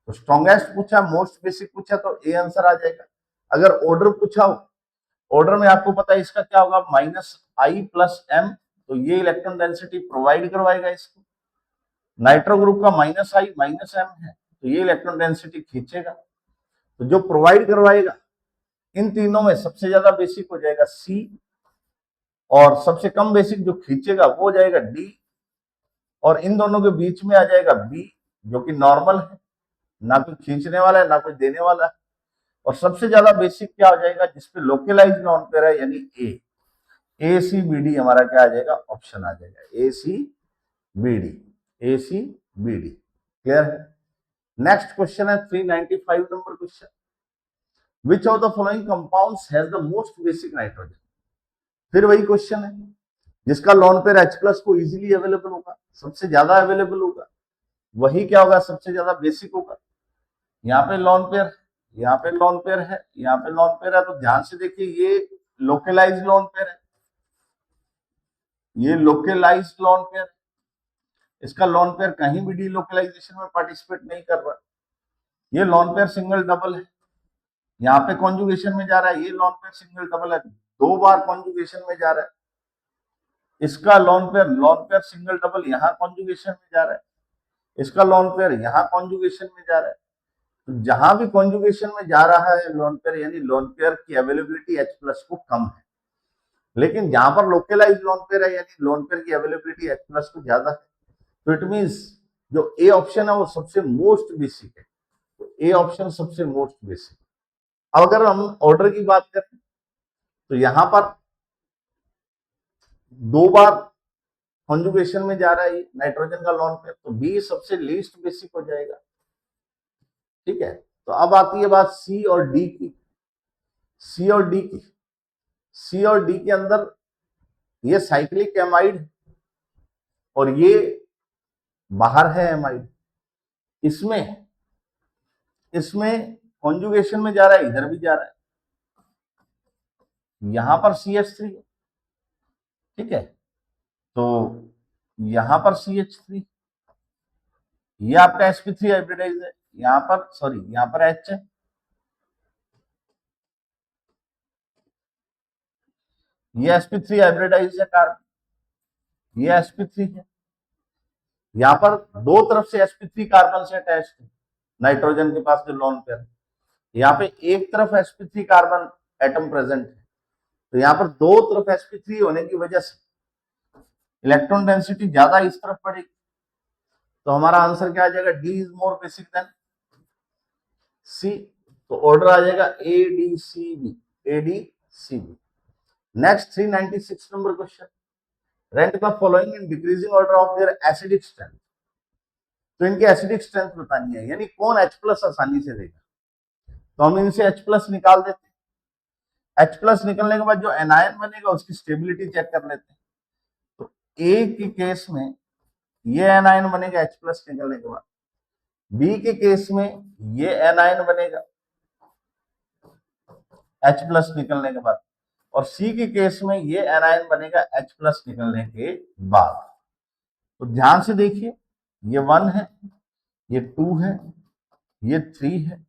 A: तो स्ट्रॉन्गेस्ट पूछा, मोस्ट बेसिक पूछा तो ए आंसर आ जाएगा। अगर ऑर्डर पूछा हो, ऑर्डर में आपको पता है इसका क्या होगा, -I + M, तो ये इलेक्ट्रॉन डेंसिटी प्रोवाइड करवाएगा इसको। नाइट्रो ग्रुप का -I -M है, तो ये इलेक्ट्रॉन डेंसिटी खींचेगा, तो जो प्रोवाइड करवाएगा इन तीनों में सबसे ज्यादा बेसिक हो जाएगा C, और सबसे कम बेसिक जो खींचेगा वो हो जाएगा D, और इन दोनों के बीच में आ जाएगा B, जो कि नॉर्मल है, ना कोई खींचने वाला है ना कोई देने वाला है। और सबसे ज्यादा बेसिक क्या हो जाएगा, जिसपे लोकलाइज्ड लॉन पेयर है, यानी ए, ACBD हमारा क्या आ जाएगा, ऑप्शन आ जाएगा ACBD, ACBD, क्लियर है। नेक्स्ट क्वेश्चन है 395 number question, which of the following compounds has the most basic nitrogen. फिर वही क्वेश्चन है, जिसका लॉन पेयर H प्लस को इजीली अवेलेबल होगा, सबसे ज्यादा अवेलेबल होगा, वही क्या होगा, सबसे ज्यादा बेसिक होगा। यहाँ पे लॉन पेयर, यहाँ पे लॉन पेयर है, यहाँ पे लॉन पेयर है, तो ध्यान से देखिए ये लोकलाइज्ड लॉन पेयर है, ये लोकलाइज्ड लॉन पेयर, इसका लॉन पेयर कहीं भी डीलोकलाइजेशन में पार्टिसिपेट नहीं कर रहा। ये लॉन पेयर सिंगल डबल है, यहाँ पे कॉन्जुगेशन में जा रहा है, ये लॉन पेयर सिंगल डबल है, 2 बार कॉन्जुगेशन में जा रहा है। इसका लॉन पेयर सिंगल डबल यहाँ कॉन्जुगेशन में जा रहा है, इसका लॉन पेयर यहाँ कॉन्जुगेशन में जा रहा है। तो जहां भी कॉन्जुगेशन में जा रहा है लॉन पेयर, यानी लॉन पेयर की अवेलेबिलिटी H प्लस को कम है। लेकिन जहां पर लोकलाइज लोन पेयर है यानी लोन पेयर की अवेलेबिलिटी H प्लस को ज्यादा है, तो इट मीन्स जो ए ऑप्शन है वो सबसे मोस्ट बेसिक है। तो ए ऑप्शन सबसे मोस्ट बेसिक। अब अगर हम ऑर्डर की बात करें तो यहां पर 2 बार कॉन्जुगेशन में जा रहा है नाइट्रोजन का लोन पेयर, तो बी सबसे लीस्ट बेसिक हो जाएगा। ठीक है, तो अब आती है बात सी और डी की। सी और डी की, सी और डी के अंदर ये साइक्लिक एमाइड और ये बाहर है एमाइड। इसमें इसमें कॉन्जुगेशन में जा रहा है, इधर भी जा रहा है, यहां पर CH3 है। ठीक है, तो यहां पर CH3, ये आपका sp3 हाइब्रिडाइज है, यहां पर सॉरी यहां पर H है, ये sp3 हाइब्रिडाइज है कार्बन, ये sp3 है। यहां पर दो तरफ से sp3 कार्बन से अटैच्ड है, नाइट्रोजन के पास जो लोन पेयर है। यहाँ पे एक तरफ sp3 कार्बन एटम प्रेजेंट है, तो यहाँ पर दो तरफ sp3 होने की वजह से इलेक्ट्रॉन डेंसिटी ज्यादा इस तरफ पड़ेगी। तो हमारा आंसर क्या आ जाएगा, D is more basic than C. तो ऑर्डर आ जाएगा ADCB, ADCB। Next 396 number question, rank the following in decreasing order of their acidic strength. तो इनकी एसिडिक स्ट्रेंथ बतानी है, यानी कौन H प्लस आसानी से देगा। तो हम इनसे H प्लस निकाल देते हैं। H प्लस निकलने के बाद जो एनायन बनेगा उसकी स्टेबिलिटी चेक कर लेते हैं। तो ए के केस में ये एनायन बनेगा H प्लस निकलने के बाद, बी के केस में ये एनायन बनेगा H प्लस निकलने के बाद, और सी के केस में ये एनायन बनेगा H प्लस निकलने के बाद। तो ध्यान से देखिए, ये 1 है, ये 2 है, ये 3 है,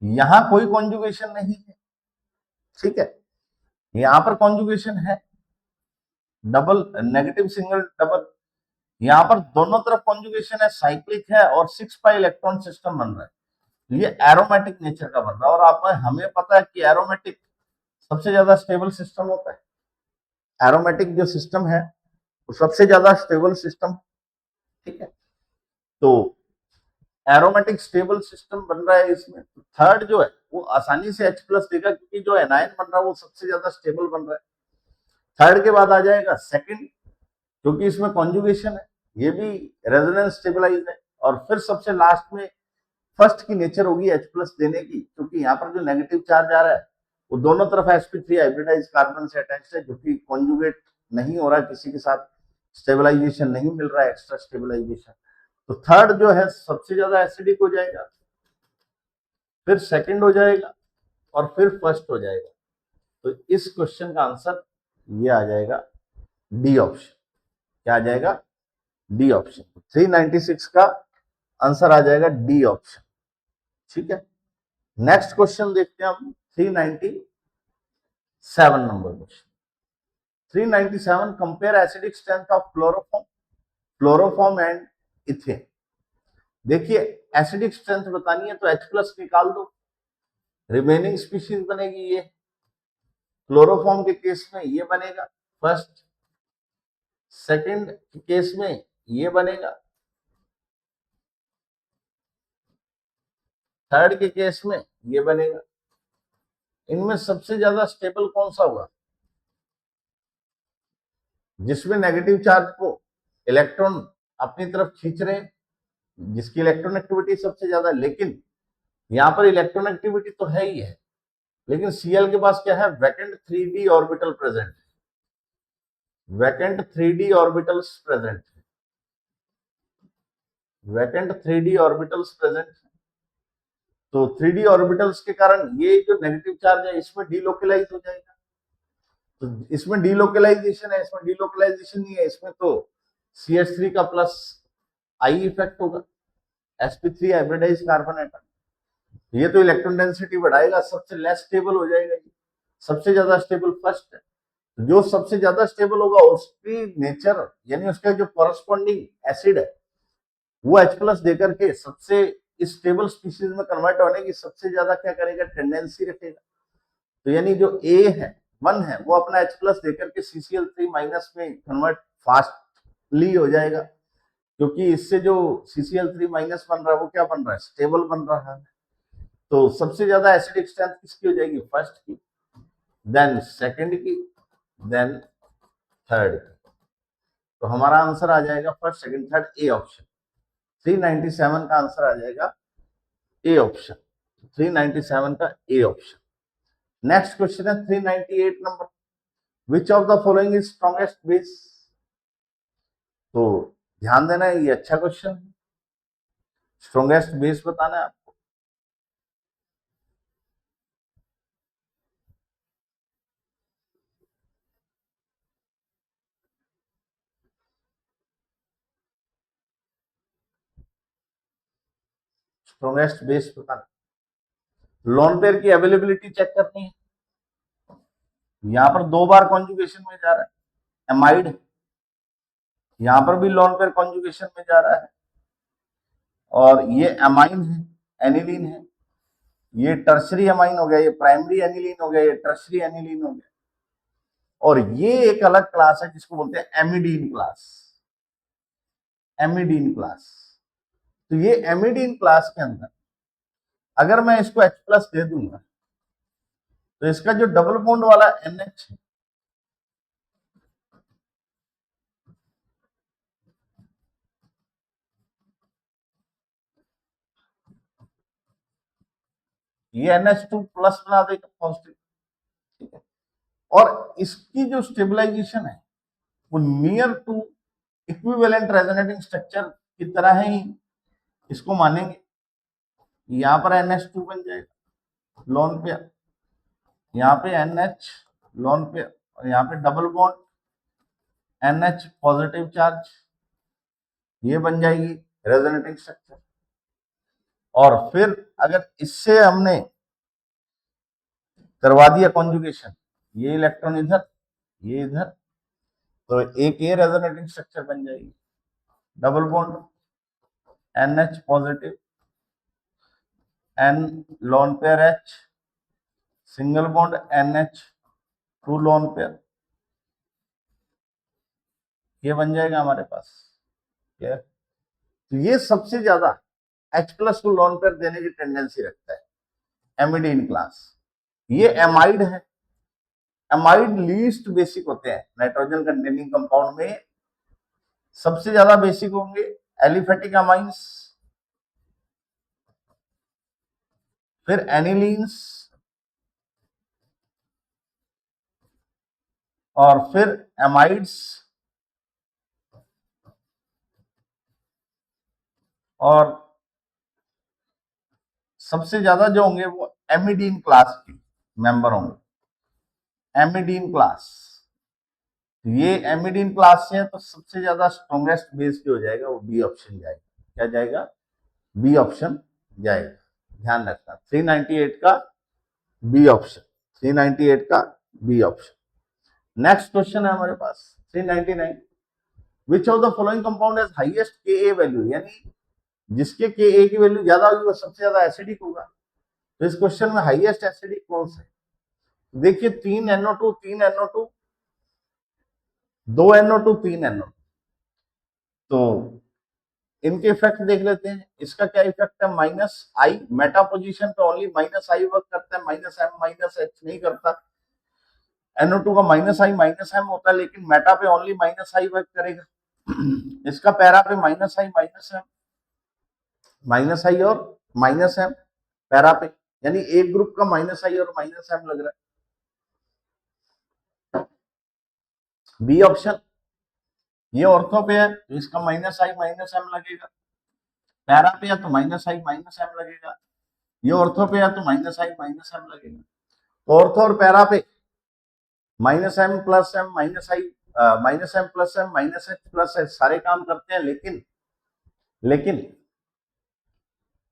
A: यहां कोई कॉन्जुगेशन नहीं है। ठीक है, यहां पर कॉन्जुगेशन है, डबल नेगेटिव सिंगल डबल, यहां पर दोनों तरफ कॉन्जुगेशन है, साइक्लिक है और 6 पाई इलेक्ट्रॉन सिस्टम बन रहा है। ये एरोमेटिक नेचर का बन रहा है, और आप हमें पता है कि एरोमेटिक सबसे ज्यादा स्टेबल सिस्टम होता है। एरोमेटिक जो सिस्टम है वो सबसे ज्यादा स्टेबल सिस्टम। ठीक है, तो एरोमेटिक स्टेबल सिस्टम बन रहा है इसमें। थर्ड जो है वो आसानी से H प्लस देगा, क्योंकि जो एनायन बन रहा है वो सबसे ज्यादा स्टेबल बन रहा है। थर्ड के बाद आ जाएगा सेकंड, क्योंकि इसमें कॉन्जुगेशन है, ये भी रेजोनेंस स्टेबलाइज है। और फिर सबसे लास्ट में फर्स्ट की नेचर होगी H प्लस देने की, क्योंकि यहाँ पर जो नेगेटिव चार्ज आ रहा है वो दोनों तरफ sp3 हाइब्रिडाइज कार्बन से अटैच्ड है, जो कि कॉन्जुगेट नहीं हो रहा है, किसी के साथ स्टेबलाइजेशन नहीं मिल रहा है, एक्स्ट्रा स्टेबलाइजेशन। तो थर्ड जो है सबसे ज्यादा एसिडिक हो जाएगा, फिर सेकंड हो जाएगा और फिर फर्स्ट हो जाएगा। तो इस क्वेश्चन का आंसर ये आ जाएगा डी ऑप्शन। क्या आ जाएगा, डी ऑप्शन। 396 का आंसर आ जाएगा डी ऑप्शन। ठीक है, नेक्स्ट क्वेश्चन देखते हैं हम 397 number question. 397, compare acidic strength of chloroform and ethane. देखिए, एसिडिक स्ट्रेंथ बतानी है तो H प्लस निकाल दो, रिमेनिंग स्पीशीज बनेगी ये, क्लोरोफॉर्म के केस में ये बनेगा फर्स्ट, सेकंड के केस में ये बनेगा, थर्ड के केस में ये बनेगा। इनमें सबसे ज्यादा स्टेबल कौन सा होगा, जिसमें नेगेटिव चार्ज को इलेक्ट्रॉन अपनी तरफ खींच रहे हैं, जिसकी इलेक्ट्रॉन एक्टिविटी सबसे ज्यादा। लेकिन यहां पर इलेक्ट्रॉन एक्टिविटी तो है ही है, लेकिन Cl के पास क्या है, vacant 3d orbital present, vacant 3d orbitals present, vacant 3d orbitals present. तो 3d ऑर्बिटल्स के कारण ये जो नेगेटिव चार्ज है इसमें डीलोकलाइज हो जाएगा। तो इसमें डीलोकलाइजेशन है, इसमें डीलोकलाइजेशन नहीं है, इसमें तो CH3 का प्लस आई इफेक्ट होगा, sp3 हाइब्रिडाइज कार्बन एटम। ये तो इलेक्ट्रॉन डेंसिटी बढ़ाएगा, सबसे लेस स्टेबल हो जाएगा, सबसे ज्यादा स्टेबल फर्स्ट है। जो सबसे ज्यादा स्टेबल होगा उसकी नेचर यानी उसका जो कॉरेस्पॉन्डिंग एसिड है वो H प्लस देकर के सबसे स्टेबल स्पीशीज में कन्वर्ट होने की सबसे ज्यादा क्या करेगा, टेंडेंसी रखेगा। तो यानी जो ए है 1 है वो अपना H प्लस देकर के CCl3 माइनस में कन्वर्ट फास्टली हो जाएगा, क्योंकि इससे जो CCl3 माइनस बन रहा है वो क्या बन रहा है, स्टेबल बन रहा है। तो सबसे ज्यादा एसिडिक स्ट्रेंथ किसकी हो जाएगी, फर्स्ट की, देन सेकंड की, देन थर्ड की। तो हमारा आंसर आ जाएगा first second third, A option. 397 का आंसर आ जाएगा ए ऑप्शन, 397 का ए ऑप्शन। नेक्स्ट क्वेश्चन है 398 number, which of the following is strongest base. तो ध्यान देना है, ये अच्छा क्वेश्चन है, स्ट्रॉन्गेस्ट बेस बताना है आपको। स्ट्रॉन्गेस्ट बेस बताना, लोन पेयर की अवेलेबिलिटी चेक करनी है। यहां पर 2 बार कॉन्जुगेशन में जा रहा है एमाइड, यहां पर भी लोन पेयर कॉन्जुगेशन में जा रहा है, और ये एमाइन है, एनिलीन है, ये टर्शरी एमाइन हो गया, ये प्राइमरी एनिलीन हो गया, ये टर्शरी एनिलीन हो गया, और ये एक अलग क्लास है जिसको बोलते हैं एमिडीन क्लास, एमिडीन क्लास। तो ये एमिडीन क्लास के अंदर अगर मैं इसको H प्लस दे दूंगा तो इसका जो डबल बॉन्ड वाला NH है ये NH2 प्लस बना देगा पॉजिटिव, ठीक है। और इसकी जो स्टेबलाइजेशन है वो near to equivalent resonating structure की तरह ही इसको मानेंगे। यहां पर NH2 बन जाएगा लोन पेयर, यहाँ पे NH लोन पेयर, और यहाँ पे double bond NH positive charge, ये बन जाएगी रेजोनेटिंग स्ट्रक्चर। और फिर अगर इससे हमने करवा दिया कॉन्जुगेशन, ये इलेक्ट्रॉन इधर, ये इधर, तो एक ये रेजोनेटिंग स्ट्रक्चर बन जाएगी, double bond NH positive, N lone pair H, single bond NH2 lone pair, ये बन जाएगा हमारे पास। क्लियर? तो ये सबसे ज्यादा H प्लस को लोन पेयर देने की टेंडेंसी रखता है, एमिडीन क्लास। ये एमाइड है, एमाइड लीस्ट बेसिक होते हैं नाइट्रोजन कंटेनिंग कंपाउंड में, सबसे ज्यादा बेसिक होंगे एलिफेटिक अमाइंस, फिर एनिलीन्स, और फिर एमाइड्स, और सबसे ज्यादा जो होंगे वो एमिडीन क्लास के मेंबर होंगे, एमिडीन क्लास। ये एमिडीन क्लास से है तो सबसे ज्यादा स्ट्रॉन्गेस्ट बेस जो हो जाएगा वो बी ऑप्शन जाएगा। क्या जाएगा? बी ऑप्शन जाएगा, ध्यान रखना। 398 का बी ऑप्शन, 398 का बी ऑप्शन। नेक्स्ट क्वेश्चन है हमारे पास 399, विच of the following compound has highest Ka value, यानी जिसके Ka की वैल्यू ज्यादा होगी वो सबसे ज्यादा एसिडिक होगा। तो इस क्वेश्चन में हाईएस्ट एसिडिक कौन सा है? देखिए 3 NO2, 3 NO2, 2 NO2, 3 NO2, तो इनके इफेक्ट देख लेते हैं। इसका क्या इफेक्ट है? माइनस आई, मेटा पोजीशन पे ओनली माइनस आई वर्क करता है, माइनस एम माइनस एच नहीं करता। NO2 का माइनस आई माइनस एम होता है, लेकिन मेटा पे ओनली माइनस आई वर्क करेगा। इसका पैरा पे minus I minus M, minus आई और माइनस एम पैरा पे, यानी एक ग्रुप का माइनस आई और माइनस एम लग रहा है। बी ऑप्शन, ये ऑर्थो पे है तो इसका माइनस आई माइनस एम लगेगा, पैरा पे है तो माइनस आई माइनस एम लगेगा, ये ऑर्थो पे है तो माइनस आई माइनस एम लगेगा। तो ऑर्थो और पैरा पे minus M plus M minus I, minus M plus M minus H plus H सारे काम करते हैं, लेकिन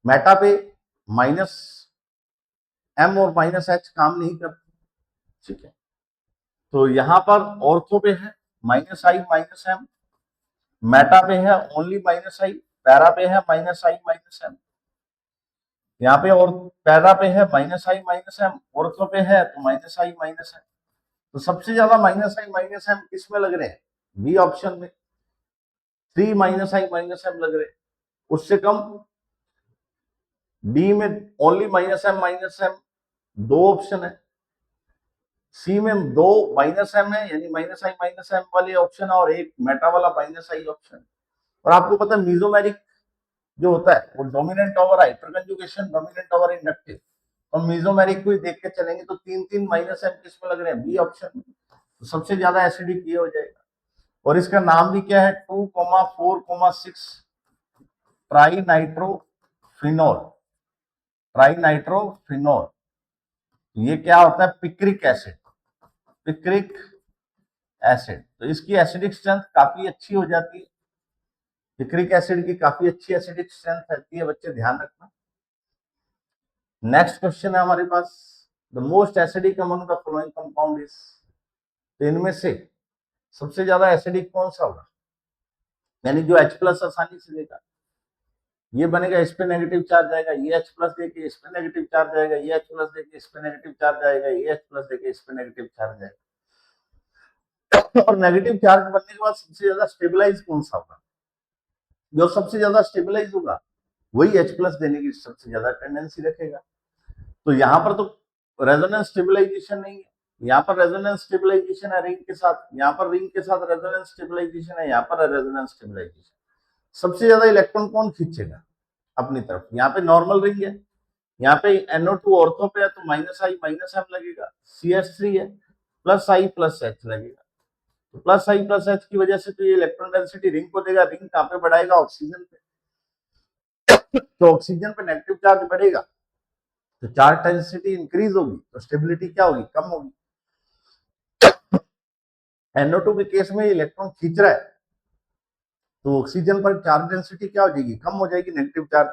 A: मेटा पे माइनस एम और माइनस एच काम नहीं करते, ठीक है। तो यहां पर ऑर्थो पे है minus I minus M, Meta पे है ओनली माइनस आई, पैरा पे है माइनस आई माइनस एम, यहाँ पे और पैरा पे है minus I minus M, ortho पे है तो माइनस आई माइनस एम। तो सबसे ज्यादा माइनस एम किस में लग रहे हैं? बी ऑप्शन में 3 माइनस एम लग रहे हैं। उससे कम डी में ओनली माइनस एम 2 ऑप्शन है। सी में 2 माइनस एम है, यानी माइनस एम वाली ऑप्शन है, और एक मेटा वाला माइनस आई ऑप्शन। और आपको पता है मीजोमेरिक जो होता है वो dominant over hyperconjugation, dominant over inductive, तो मीजोमेरिक को ही देख के चलेंगे। तो 3 माइनस एम किस में लग रहे हैं? बी ऑप्शन में। तो सबसे ज्यादा एसिडिक ये हो जाएगा। और इसका नाम भी क्या है? 2,4,6 ट्राई नाइट्रोफिनोल। ट्राई नाइट्रोफिनोल, ये क्या होता है? Picric acid. पिक्रिक एसिड, तो इसकी एसिडिक स्ट्रेंथ काफी अच्छी हो जाती है। पिक्रिक एसिड की काफी अच्छी एसिडिक स्ट्रेंथ रहती है, बच्चे ध्यान रखना। नेक्स्ट क्वेश्चन है हमारे पास, the most acidic among the following compound is. तो इनमें से सबसे ज्यादा एसिडिक कौन सा होगा? यानी जो H प्लस आसानी से देगा, ये बनेगा, इस पे नेगेटिव चार्ज आएगा, ये H प्लस देके इस पे नेगेटिव चार्ज आएगा, ये H प्लस देके इस पे नेगेटिव चार्ज आएगा, ये H प्लस देके इस पे नेगेटिव चार्ज आएगा। और नेगेटिव चार्ज बनने के बाद सबसे ज्यादा स्टेबलाइज कौन सा होगा? जो सबसे ज्यादा स्टेबलाइज होगा वही H प्लस देने की सबसे ज्यादा टेंडेंसी रखेगा। तो यहाँ पर तो रेजोनेंस स्टेबलाइजेशन नहीं है, यहाँ पर रेजोनेंस स्टेबलाइजेशन है रिंग के साथ, यहाँ पर रिंग के साथ रेजोनेंस स्टेबलाइजेशन है, यहाँ पर रेजोनेंस स्टेबलाइजेशन। सबसे ज्यादा इलेक्ट्रॉन कौन खींचेगा अपनी तरफ? यहाँ पे नॉर्मल रिंग है, यहाँ पे NO2 ऑर्थो पे है, तो माइनस एम लगेगा। CH3 है, प्लस आई प्लस एच लगेगा। तो प्लस आई प्लस एच की वजह से तो ये इलेक्ट्रॉन डेंसिटी रिंग को देगा। रिंग कहाँ पे बढ़ाएगा? ऑक्सीजन पे। तो ऑक्सीजन पे नेगेटिव चार्ज बढ़ेगा, तो चार्ज डेंसिटी इंक्रीज होगी, तो स्टेबिलिटी क्या होगी? कम होगी। NO2 के केस में इलेक्ट्रॉन खींच रहा है, तो ऑक्सीजन पर चार्ज डेंसिटी क्या हो जाएगी? कम हो जाएगी, नेगेटिव चार्ज,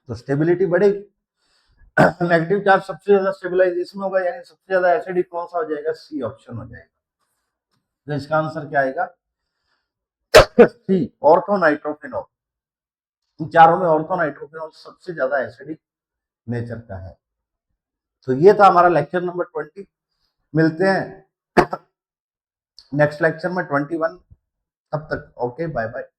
A: तो स्टेबिलिटी बढ़ेगी। नेगेटिव चार्ज सबसे ज्यादा स्टेबलाइजेशन होगा, यानी सबसे ज्यादा एसिडिक कौन सा हो जाएगा? सी ऑप्शन हो जाएगा। तो इसका आंसर क्या आएगा? सी, ऑर्थोनाइट्रोफिनॉल। इन चारों में ऑर्थोनाइट्रोफिनॉल सबसे ज्यादा एसिडिक नेचर का है। तो ये था हमारा लेक्चर नंबर 20। मिलते हैं नेक्स्ट लेक्चर में 21। तब तक ओके, बाय बाय।